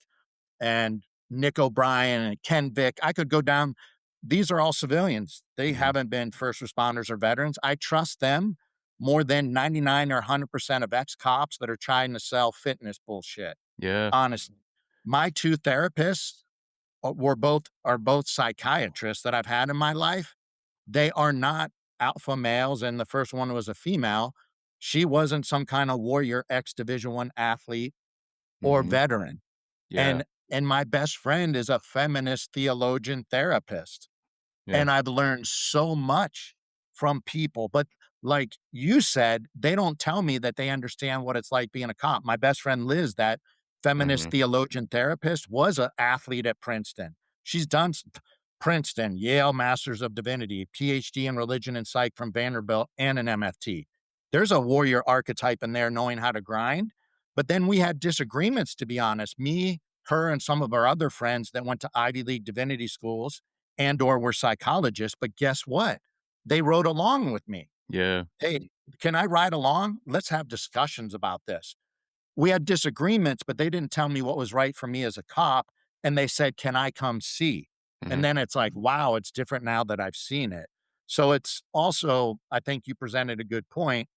[SPEAKER 2] and Nick O'Brien and Ken Vick, I could go down. These are all civilians. They
[SPEAKER 1] Mhm.
[SPEAKER 2] haven't been first responders or veterans. I trust them more than 99 or 100% of ex cops that are trying to sell fitness bullshit.
[SPEAKER 1] Yeah.
[SPEAKER 2] Honestly, my two therapists are both psychiatrists that I've had in my life. They are not alpha males, and the first one was a female. She wasn't some kind of warrior ex Division One athlete or
[SPEAKER 1] Mhm.
[SPEAKER 2] veteran.
[SPEAKER 1] Yeah.
[SPEAKER 2] And my best friend is a feminist theologian therapist.
[SPEAKER 1] Yeah.
[SPEAKER 2] And I've learned so much from people. But like you said, they don't tell me that they understand what it's like being a cop. My best friend Liz, that feminist
[SPEAKER 1] Mhm.
[SPEAKER 2] theologian therapist, was an athlete at Princeton. She's done Princeton, Yale Masters of Divinity, PhD in religion and psych from Vanderbilt, and an MFT. There's a warrior archetype in there knowing how to grind. But then we had disagreements, to be honest. Me, her, and some of our other friends that went to Ivy League divinity schools and or were psychologists, but guess what? They rode along with me.
[SPEAKER 1] Yeah.
[SPEAKER 2] Hey, can I ride along? Let's have discussions about this. We had disagreements, but they didn't tell me what was right for me as a cop. And they said, can I come see? And
[SPEAKER 1] Mhm.
[SPEAKER 2] then it's like, wow, it's different now that I've seen it. So it's also, I think you presented a good point.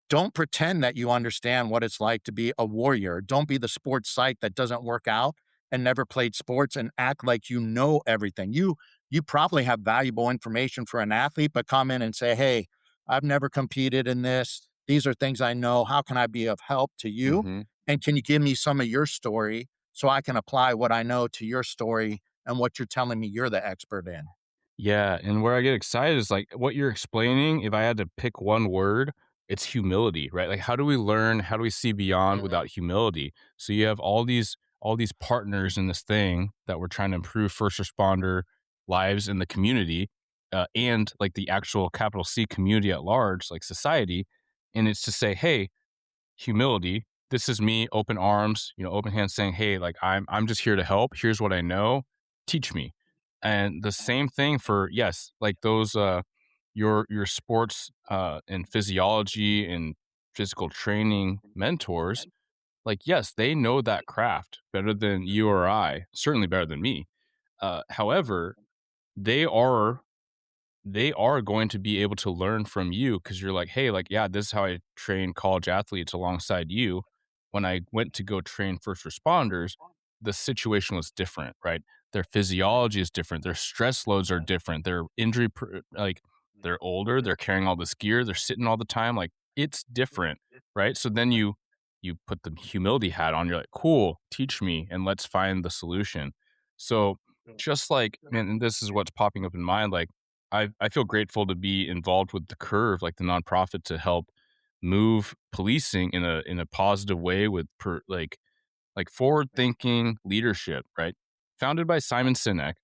[SPEAKER 2] Don't pretend that you understand what it's like to be a warrior. Don't be the sports psych that doesn't work out and never played sports and act like you know everything. You probably have valuable information for an athlete, but come in and say, "Hey, I've never competed in this. These are things I know. How can I be of help to you?
[SPEAKER 1] Mhm.
[SPEAKER 2] And can you give me some of your story so I can apply what I know to your story and what you're telling me you're the expert in?"
[SPEAKER 3] Yeah, and where I get excited is like what you're explaining, if I had to pick one word, it's humility, right? Like how do we learn, how do we see beyond without humility? So you have all these partners in this thing that we're trying to improve first responder lives in the community, and like the actual capital C community at large, like society. And it's to say, hey, humility. This is me, open arms, open hands saying, "Hey, like I'm just here to help. Here's what I know. Teach me." And the same thing for yes, like those your sports and physiology and physical training mentors, like yes, they know that craft better than you or I, certainly better than me. However, they are they are going to be able to learn from you because you're like, hey, like, yeah, this is how I train college athletes alongside you. When I went to go train first responders, the situation was different, right? Their physiology is different. Their stress loads are different. Their like, they're older. They're carrying all this gear. They're sitting all the time. Like, it's different, right? So then you put the humility hat on. You're like, cool, teach me, and let's find the solution. So just like, man, and this is what's popping up in mind, like I feel grateful to be involved with the Curve, like the nonprofit, to help move policing in a positive way with like forward thinking leadership, right? Founded by Simon Sinek,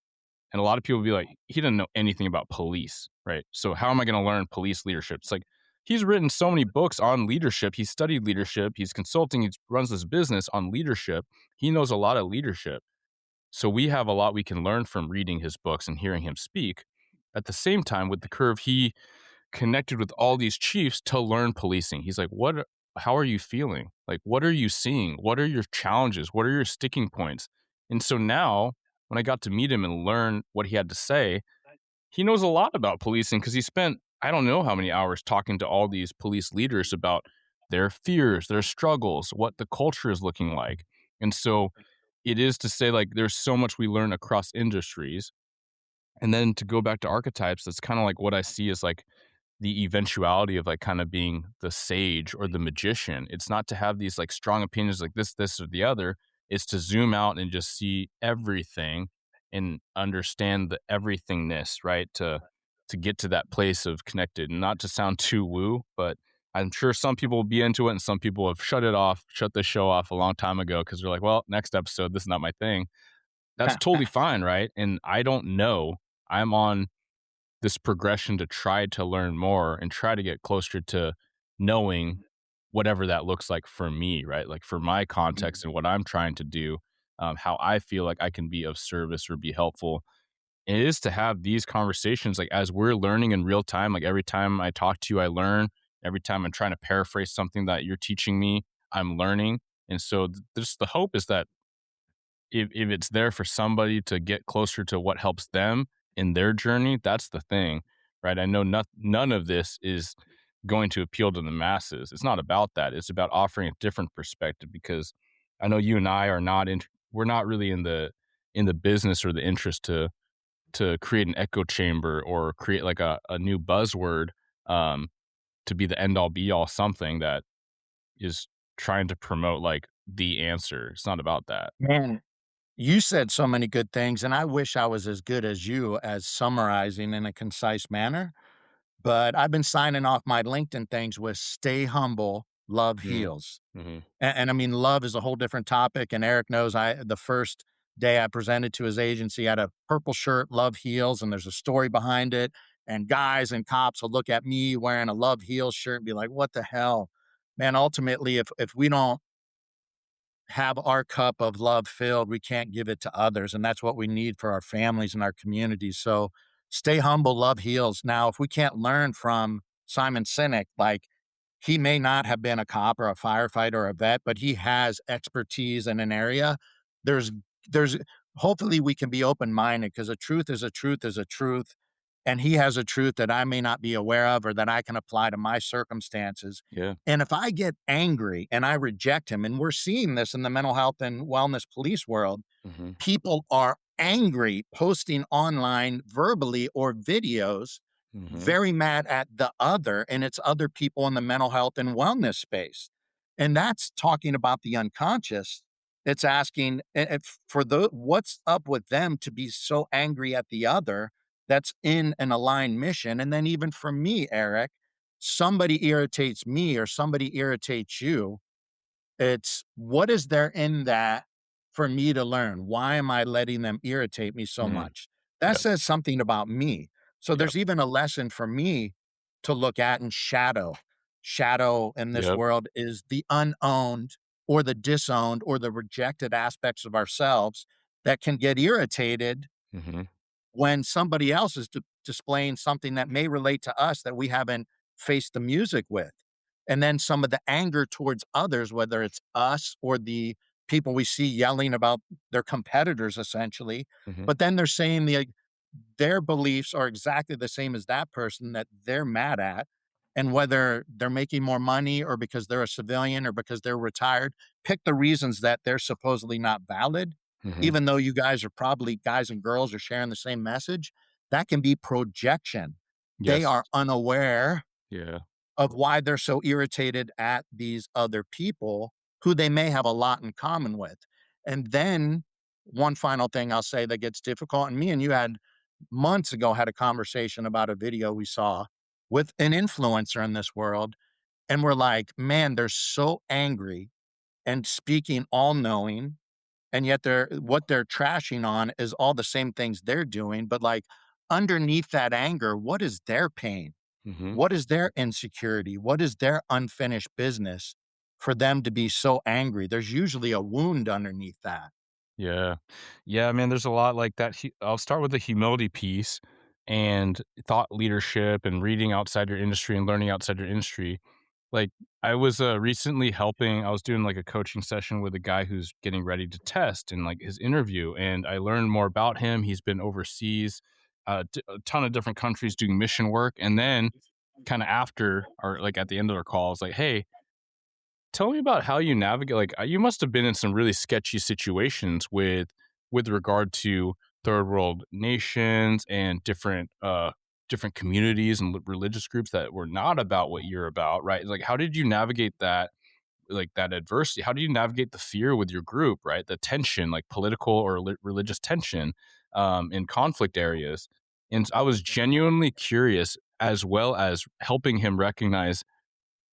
[SPEAKER 3] and a lot of people be like, he doesn't know anything about police, right? So how am I going to learn police leadership? It's like he's written so many books on leadership. He's studied leadership. He's consulting. He runs this business on leadership. He knows a lot of leadership. So we have a lot we can learn from reading his books and hearing him speak. At the same time, with the Curve, he connected with all these chiefs to learn policing. He's like, how are you feeling? Like, what are you seeing? What are your challenges? What are your sticking points? And so now, when I got to meet him and learn what he had to say, he knows a lot about policing because he spent, I don't know how many hours talking to all these police leaders about their fears, their struggles, what the culture is looking like. And so it is to say, like, there's so much we learn across industries. And then to go back to archetypes, that's kind of like what I see as like the eventuality of like kind of being the sage or the magician. It's not to have these like strong opinions like this, or the other. It's to zoom out and just see everything and understand the everythingness, right? To get to that place of connected, and not to sound too woo, but I'm sure some people will be into it and some people have shut the show off a long time ago because they're like, well, next episode, this is not my thing. That's totally fine, right? And I don't know. I'm on this progression to try to learn more and try to get closer to knowing whatever that looks like for me, right? Like for my context and what I'm trying to do, how I feel like I can be of service or be helpful. It is to have these conversations like as we're learning in real time. Like every time I talk to you, I learn. Every time I'm trying to paraphrase something that you're teaching me, I'm learning. And so just the hope is that if it's there for somebody to get closer to what helps them in their journey, that's the thing, right? I know none of this is going to appeal to the masses. It's not about that. It's about offering a different perspective because I know you and I are not we're not really in the business or the interest to create an echo chamber or create like a new buzzword um, to be the end all be all something that is trying to promote like the answer. It's not about that.
[SPEAKER 2] Man, you said so many good things, and I wish I was as good as you as summarizing in a concise manner. But I've been signing off my LinkedIn things with stay humble, love
[SPEAKER 3] Mm.
[SPEAKER 2] heals.
[SPEAKER 3] Hmm.
[SPEAKER 2] And I mean, love is a whole different topic. And Eric knows the first day I presented to his agency, I had a purple shirt, love heals, and there's a story behind it. And guys and cops will look at me wearing a love heals shirt and be like, what the hell? Man, ultimately, if we don't have our cup of love filled, we can't give it to others. And that's what we need for our families and our communities. So stay humble, love heals. Now, if we can't learn from Simon Sinek, like he may not have been a cop or a firefighter or a vet, but he has expertise in an area. There's, there's, hopefully we can be open minded because a truth is a truth is a truth. And he has a truth that I may not be aware of or that I can apply to my circumstances.
[SPEAKER 3] Yeah.
[SPEAKER 2] And if I get angry and I reject him, and we're seeing this in the mental health and wellness police world,
[SPEAKER 3] Hmm.
[SPEAKER 2] people are angry, posting online verbally or videos,
[SPEAKER 3] Hmm.
[SPEAKER 2] very mad at the other, and it's other people in the mental health and wellness space. And that's talking about the unconscious. It's asking for the what's up with them to be so angry at the other that's in an aligned mission. And then even for me, Eric, somebody irritates me or somebody irritates you, it's what is there in that for me to learn? Why am I letting them irritate me so
[SPEAKER 3] Hmm.
[SPEAKER 2] much? That
[SPEAKER 3] Yep.
[SPEAKER 2] says something about me. So
[SPEAKER 3] Yep.
[SPEAKER 2] there's even a lesson for me to look at and shadow. Shadow in this
[SPEAKER 3] Yep.
[SPEAKER 2] world is the unowned or the disowned or the rejected aspects of ourselves that can get irritated
[SPEAKER 3] Hmm.
[SPEAKER 2] when somebody else is displaying something that may relate to us that we haven't faced the music with. And then some of the anger towards others, whether it's us or the people we see yelling about their competitors, essentially.
[SPEAKER 3] Hmm.
[SPEAKER 2] But then they're saying their beliefs are exactly the same as that person that they're mad at. And whether they're making more money or because they're a civilian or because they're retired, pick the reasons that they're supposedly not valid,
[SPEAKER 3] Hmm.
[SPEAKER 2] even though you guys are probably guys and girls are sharing the same message. That can be projection. They
[SPEAKER 3] Yes.
[SPEAKER 2] are unaware
[SPEAKER 3] Yeah.
[SPEAKER 2] of why they're so irritated at these other people who they may have a lot in common with. And then one final thing I'll say that gets difficult, and me and you had months ago had a conversation about a video we saw with an influencer in this world. And we're like, man, they're so angry and speaking all knowing. And yet what they're trashing on is all the same things they're doing. But like underneath that anger, what is their pain?
[SPEAKER 3] Hmm.
[SPEAKER 2] What is their insecurity? What is their unfinished business for them to be so angry? There's usually a wound underneath that.
[SPEAKER 3] Yeah. Yeah, man, there's a lot like that. I'll start with the humility piece and thought leadership and reading outside your industry and learning outside your industry. Like I was recently I was doing like a coaching session with a guy who's getting ready to test and like his interview. And I learned more about him. He's been overseas, a ton of different countries doing mission work. And then kind of after or like at the end of our call, I was like, hey, tell me about how you navigate you must have been in some really sketchy situations with regard to third world nations and different communities and religious groups that were not about what you're about, right? Like how did you navigate that, like that adversity? How do you navigate the fear with your group, right? The tension, like political or religious tension in conflict areas. And I was genuinely curious as well as helping him recognize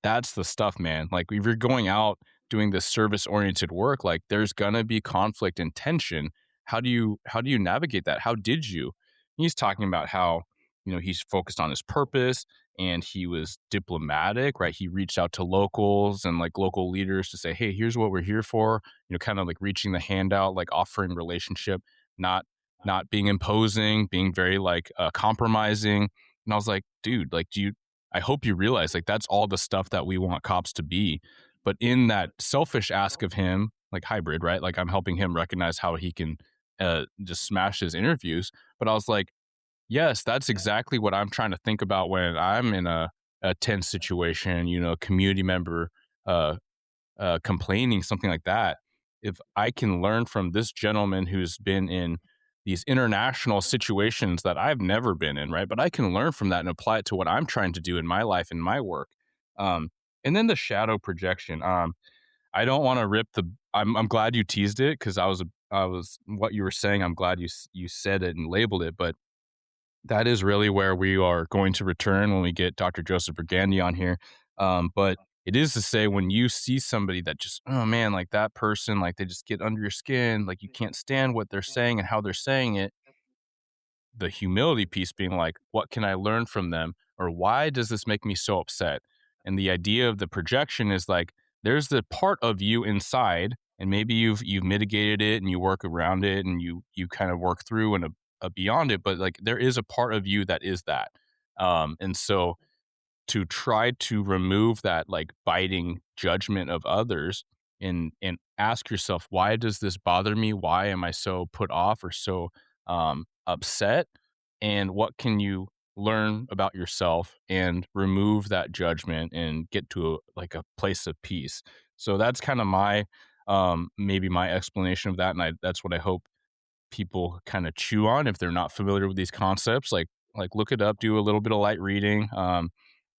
[SPEAKER 3] that's the stuff, man. Like if you're going out doing this service oriented work, like there's gonna be conflict and tension. How do you navigate that? How did you? He's talking about how he's focused on his purpose and he was diplomatic, right? He reached out to locals and like local leaders to say, hey, here's what we're here for, kind of like reaching the hand out, like offering relationship, not not being imposing, being very like compromising. And I was like, dude, like, I hope you realize like that's all the stuff that we want cops to be. But in that selfish ask of him, like hybrid, right? Like I'm helping him recognize how he can just smash his interviews. But I was like, yes, that's exactly what I'm trying to think about when I'm in a tense situation, a community member uh, complaining, something like that. If I can learn from this gentleman who's been in these international situations that I've never been in, right? But I can learn from that and apply it to what I'm trying to do in my life and my work. Um, and then the shadow projection. I don't want to rip the. I'm glad you teased it because I was what you were saying. I'm glad you said it and labeled it, but that is really where we are going to return when we get Dr. Joseph Burgandy on here. But it is to say when you see somebody that just, oh man, like that person, like they just get under your skin, like you can't stand what they're saying and how they're saying it, the humility piece being like, what can I learn from them? Or why does this make me so upset? And the idea of the projection is like, there's the part of you inside, and maybe you've mitigated it and you work around it and you kind of work through and beyond it, but like there is a part of you that is that. And so to try to remove that like biting judgment of others and ask yourself, why does this bother me? Why am I so put off or so upset? And what can you learn about yourself and remove that judgment and get to like a place of peace? So that's kind of my maybe my explanation of that, and that's what I hope people kind of chew on if they're not familiar with these concepts. Like look it up, do a little bit of light reading,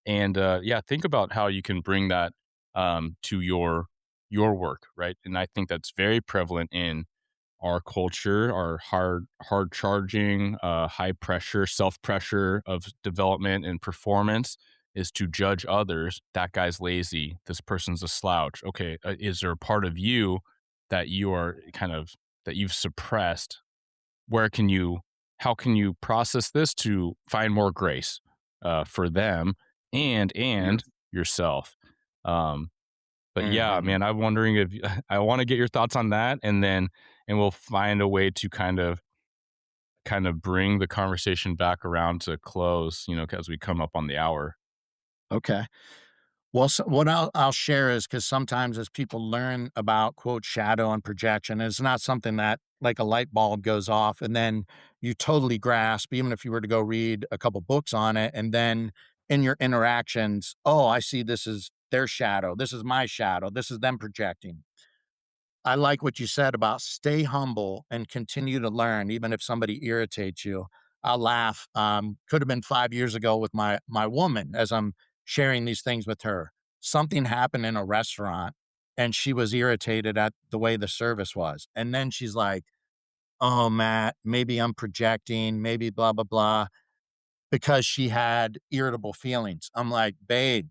[SPEAKER 3] and yeah, think about how you can bring that to your work, right? And I think that's very prevalent in our culture, our hard charging, high pressure, self pressure of development and performance is to judge others. That guy's lazy. This person's a slouch. Okay, is there a part of you that you are kind of that you've suppressed? Where can you how can you process this to find more grace for them
[SPEAKER 2] Yeah.
[SPEAKER 3] and yourself? um but yeah,
[SPEAKER 2] Mhm.
[SPEAKER 3] man, I'm wondering if I want to get your thoughts on that, and we'll find a way to kind of bring the conversation back around to close, as we come up on the hour.
[SPEAKER 2] Okay. Well, so what I'll share is because sometimes as people learn about quote shadow and projection, it's not something that like a light bulb goes off and then you totally grasp, even if you were to go read a couple books on it, and then in your interactions, oh, I see this is their shadow, this is my shadow, this is them projecting. I like what you said about stay humble and continue to learn, even if somebody irritates you. I'll laugh. Could have been 5 years ago with my woman as I'm sharing these things with her. Something happened in a restaurant, and she was irritated at the way the service was. And then she's like, "Oh, Matt, maybe I'm projecting, maybe blah blah blah," because she had irritable feelings. I'm like, "Babe,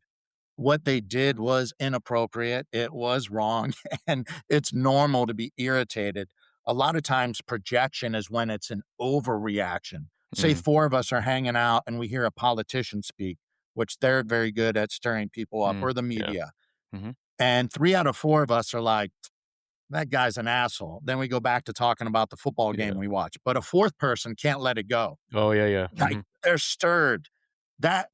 [SPEAKER 2] what they did was inappropriate. It was wrong, and it's normal to be irritated." A lot of times, projection is when it's an overreaction. Say
[SPEAKER 1] Mm,
[SPEAKER 2] 4 of us are hanging out and we hear a politician speak, which they're very good at stirring people up, or the
[SPEAKER 1] yeah.
[SPEAKER 2] media.
[SPEAKER 1] Hmm.
[SPEAKER 2] And 3 out of 4 of us are like, that guy's an asshole. Then we go back to talking about the football game
[SPEAKER 1] Yeah.
[SPEAKER 2] we watch. But a fourth person can't let it go.
[SPEAKER 3] Oh yeah, yeah.
[SPEAKER 2] Like, they're stirred. That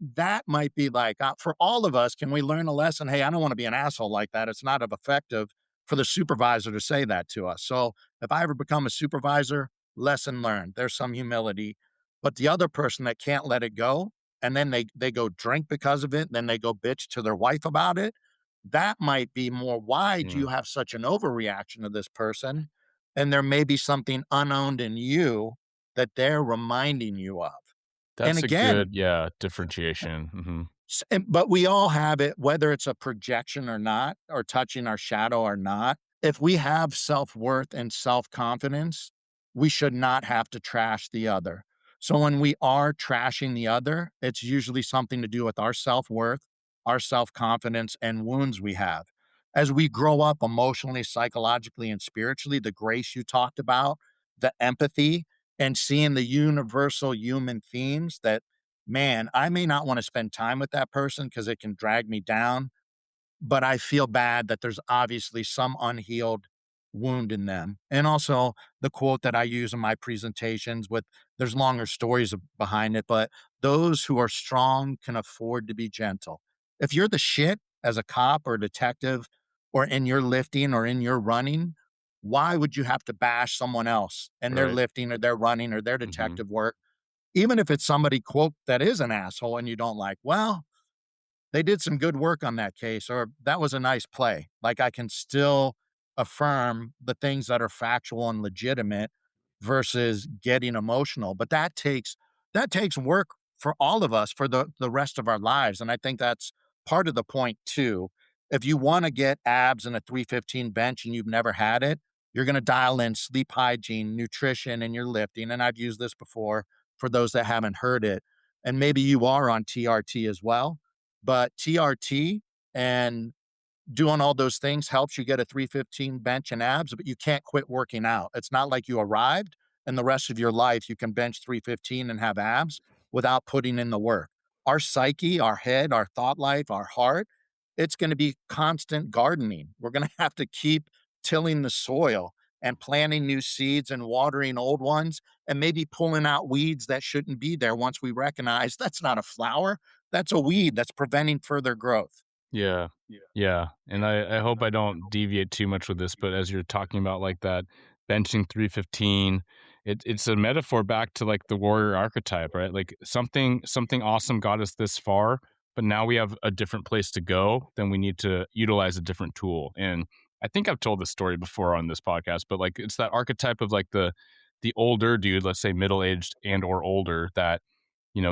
[SPEAKER 2] might be like, for all of us, can we learn a lesson? Hey, I don't wanna be an asshole like that. It's not effective for the supervisor to say that to us. So, if I ever become a supervisor, lesson learned. There's some humility. But the other person that can't let it go, and then they go drink because of it, then they go bitch to their wife about it, that might be more, why do you
[SPEAKER 3] Mm.
[SPEAKER 2] have such an overreaction to this person? And there may be something unowned in you that they're reminding you of. And
[SPEAKER 3] That's a
[SPEAKER 2] again,
[SPEAKER 3] good, yeah, differentiation.
[SPEAKER 2] but we all have it, whether it's a projection or not, or touching our shadow or not. If we have self worth and self confidence, we should not have to trash the other. So when we are trashing the other, it's usually something to do with our self worth, our self confidence, and wounds we have. As we grow up emotionally, psychologically, and spiritually, the grace you talked about, the empathy, and seeing the universal human themes that man, I may not want to spend time with that person because it can drag me down, but I feel bad that there's obviously some unhealed wound in them. And also the quote that I use in my presentations with there's longer stories behind it, but those who are strong can afford to be gentle. If you're the shit as a cop or a detective or in your lifting or in your running, why would you have to bash someone else and their
[SPEAKER 1] Right.
[SPEAKER 2] lifting or their running or their
[SPEAKER 1] Hmm.
[SPEAKER 2] detective work? Even if it's somebody quote that is an asshole and you don't like, well, they did some good work on that case, or that was a nice play. Like I can still affirm the things that are factual and legitimate versus getting emotional. But that takes work for all of us for the rest of our lives. And I think that's part of the point too. If you want to get abs in a 315 bench and you've never had it, you're going to dial in sleep hygiene, nutrition, and your lifting. And I've used this before for those that haven't heard it. And maybe you are on TRT as well, but TRT and doing all those things helps you get a 315 bench and abs, but you can't quit working out. It's not like you arrived and the rest of your life you can bench 315 and have abs without putting in the work. Our psyche, our head, our thought life, our heart, it's going to be constant gardening. We're going to have to keep tilling the soil and planting new seeds and watering old ones and maybe pulling out weeds that shouldn't be there once we recognize that's not a flower, that's a weed that's preventing further growth.
[SPEAKER 3] Yeah. Yeah. And I hope I don't deviate too much with this, but as you're talking about like that benching 315, it's a metaphor back to like the warrior archetype, right? Like something awesome got us this far, but now we have a different place to go, then we need to utilize a different tool. And I think I've told this story before on this podcast, but like it's that archetype of like the older dude, let's say middle-aged and or older, that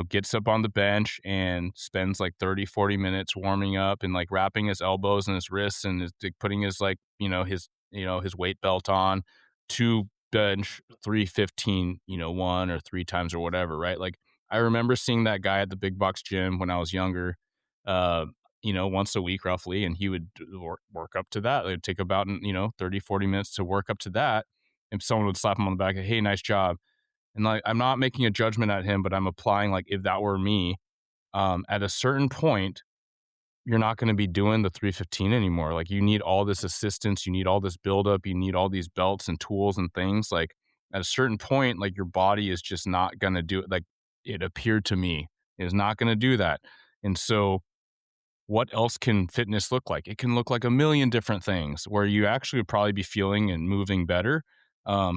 [SPEAKER 3] gets up on the bench and spends like 30, 40 minutes warming up and like wrapping his elbows and his wrists and like, putting his like, his weight belt on to bench 315, one or three times or whatever, right? Like I remember seeing that guy at the big box gym when I was younger, uh, once a week roughly, and he would work up to that. It would take about, 30, 40 minutes to work up to that. And someone would slap him on the back, hey, nice job. And like I'm not making a judgment at him, but I'm applying like if that were me, at a certain point, you're not going to be doing the 315 anymore. Like you need all this assistance, you need all this buildup, you need all these belts and tools and things. Like at a certain point, like your body is just not going to do it. Like it appeared to me is not going to do that. And so what else can fitness look like? It can look like a million different things where you actually would probably be feeling and moving better.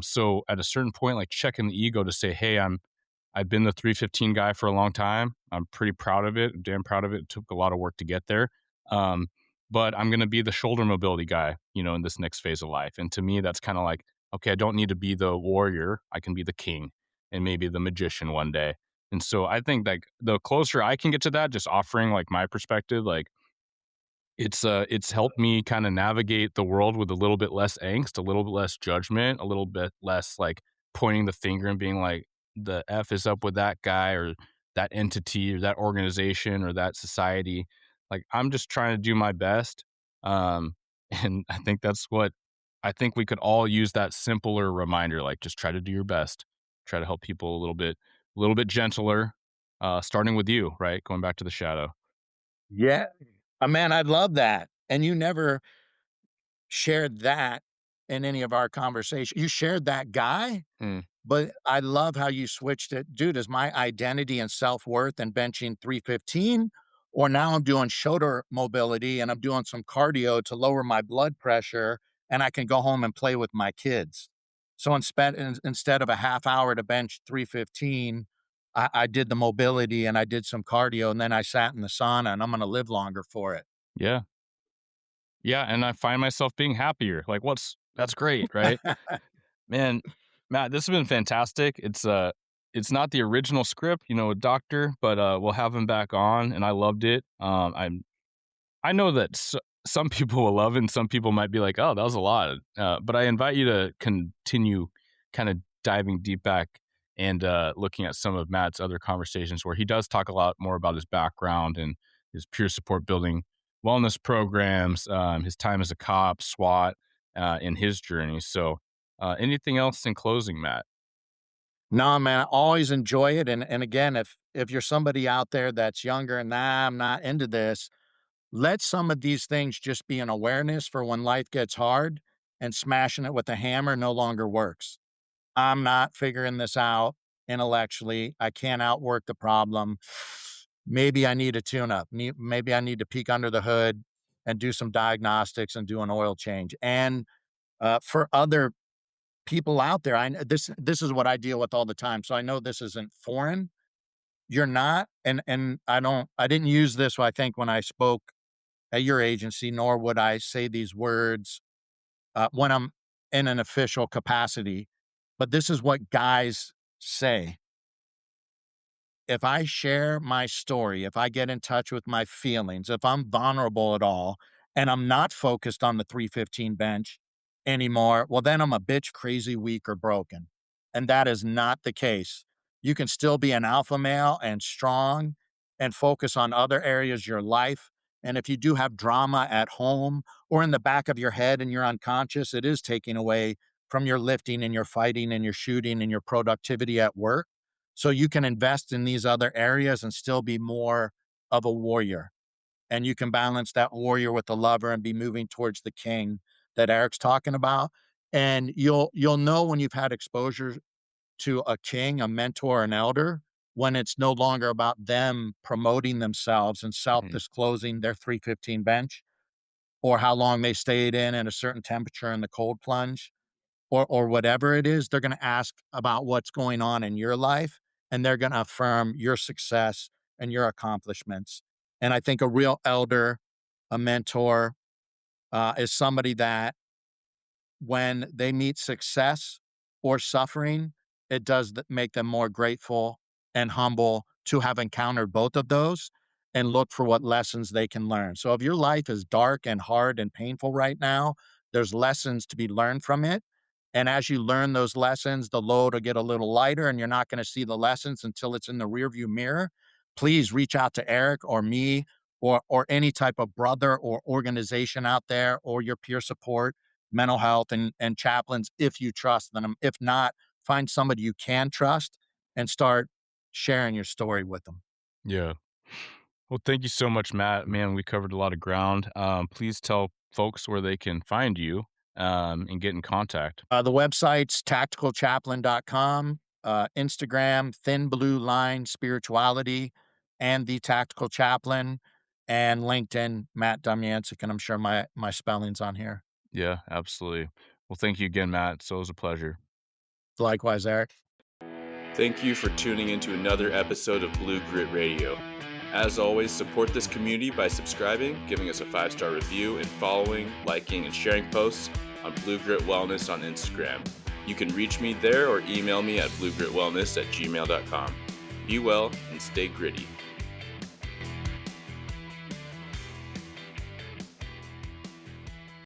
[SPEAKER 3] So at a certain point, like checking the ego to say, hey, I've been the 315 guy for a long time. I'm pretty proud of it. Damn proud of it. It took a lot of work to get there. Um, but I'm going to be the shoulder mobility guy, in this next phase of life. And to me, that's kind of like, okay, I don't need to be the warrior. I can be the king and maybe the magician one day. And so I think like the closer I can get to that, just offering like my perspective, like it's helped me kind of navigate the world with a little bit less angst, a little bit less judgment, a little bit less like pointing the finger and being like the F is up with that guy or that entity or that organization or that society. Like I'm just trying to do my best. Um, and I think we could all use that simpler reminder, like just try to do your best, try to help people a little bit gentler, starting with you, right? Going back to the shadow.
[SPEAKER 2] Yeah. Man, I love that. And you never shared that in any of our conversation. You shared that guy,
[SPEAKER 3] Mm,
[SPEAKER 2] but I love how you switched it. Dude, is my identity and self-worth and benching 315, or now I'm doing shoulder mobility and I'm doing some cardio to lower my blood pressure and I can go home and play with my kids. So instead of a half hour to bench 315, I did the mobility and I did some cardio and then I sat in the sauna and I'm going to live longer for it.
[SPEAKER 3] yeah. Yeah, and I find myself being happier. Like, that's great, right? Man, Matt, this has been fantastic. It's not the original script, a doctor, but we'll have him back on, and I loved it. I know that some people will love it, and some people might be like, "Oh, that was a lot." But I invite you to continue, kind of diving deep back and looking at some of Matt's other conversations where he does talk a lot more about his background and his peer support building wellness programs, his time as a cop, SWAT, and his journey. So, anything else in closing, Matt?
[SPEAKER 2] No, man, I always enjoy it. And again, if you're somebody out there that's younger and I'm not into this, let some of these things just be an awareness for when life gets hard, and smashing it with a hammer no longer works. I'm not figuring this out intellectually. I can't outwork the problem. Maybe I need a tune up. Maybe I need to peek under the hood and do some diagnostics and do an oil change. And for other people out there, this is what I deal with all the time. So I know this isn't foreign. You're not, and I didn't use this, I think, when I spoke at your agency, nor would I say these words when I'm in an official capacity. But this is what guys say. If I share my story, if I get in touch with my feelings, if I'm vulnerable at all, and I'm not focused on the 315 bench anymore, well, then I'm a bitch, crazy, weak, or broken. And that is not the case. You can still be an alpha male and strong and focus on other areas of your life. And if you do have drama at home or in the back of your head and you're unconscious, it is taking away from your lifting and your fighting and your shooting and your productivity at work. So you can invest in these other areas and still be more of a warrior. And you can balance that warrior with the lover and be moving towards the king that Eric's talking about. And you'll know when you've had exposure to a king, a mentor, an elder, when it's no longer about them promoting themselves and self-disclosing their 315 bench, or how long they stayed in at a certain temperature in the cold plunge, or whatever it is. They're going to ask about what's going on in your life, and they're going to affirm your success and your accomplishments. And I think a real elder, a mentor, is somebody that when they meet success or suffering, it does make them more grateful and humble to have encountered both of those and look for what lessons they can learn. So if your life is dark and hard and painful right now, there's lessons to be learned from it. And as you learn those lessons, the load will get a little lighter and you're not going to see the lessons until it's in the rearview mirror. Please reach out to Eric or me or any type of brother or organization out there, or your peer support, mental health and chaplains, if you trust them. If not, find somebody you can trust and start sharing your story with them.
[SPEAKER 3] Yeah. Well, thank you so much, Matt. Man, we covered a lot of ground. Please tell folks where they can find you and get in contact.
[SPEAKER 2] The website's tacticalchaplain.com, Instagram, Thin Blue Line Spirituality, and The Tactical Chaplain, and LinkedIn, Matt Domyancic, and I'm sure my spelling's on here.
[SPEAKER 3] Yeah, absolutely. Well, thank you again, Matt. So it was a pleasure.
[SPEAKER 2] Likewise, Eric.
[SPEAKER 1] Thank you for tuning into another episode of Blue Grit Radio. As always, support this community by subscribing, giving us a 5-star review, and following, liking, and sharing posts on Blue Grit Wellness on Instagram. You can reach me there or email me at bluegritwellness@gmail.com. Be well and stay gritty.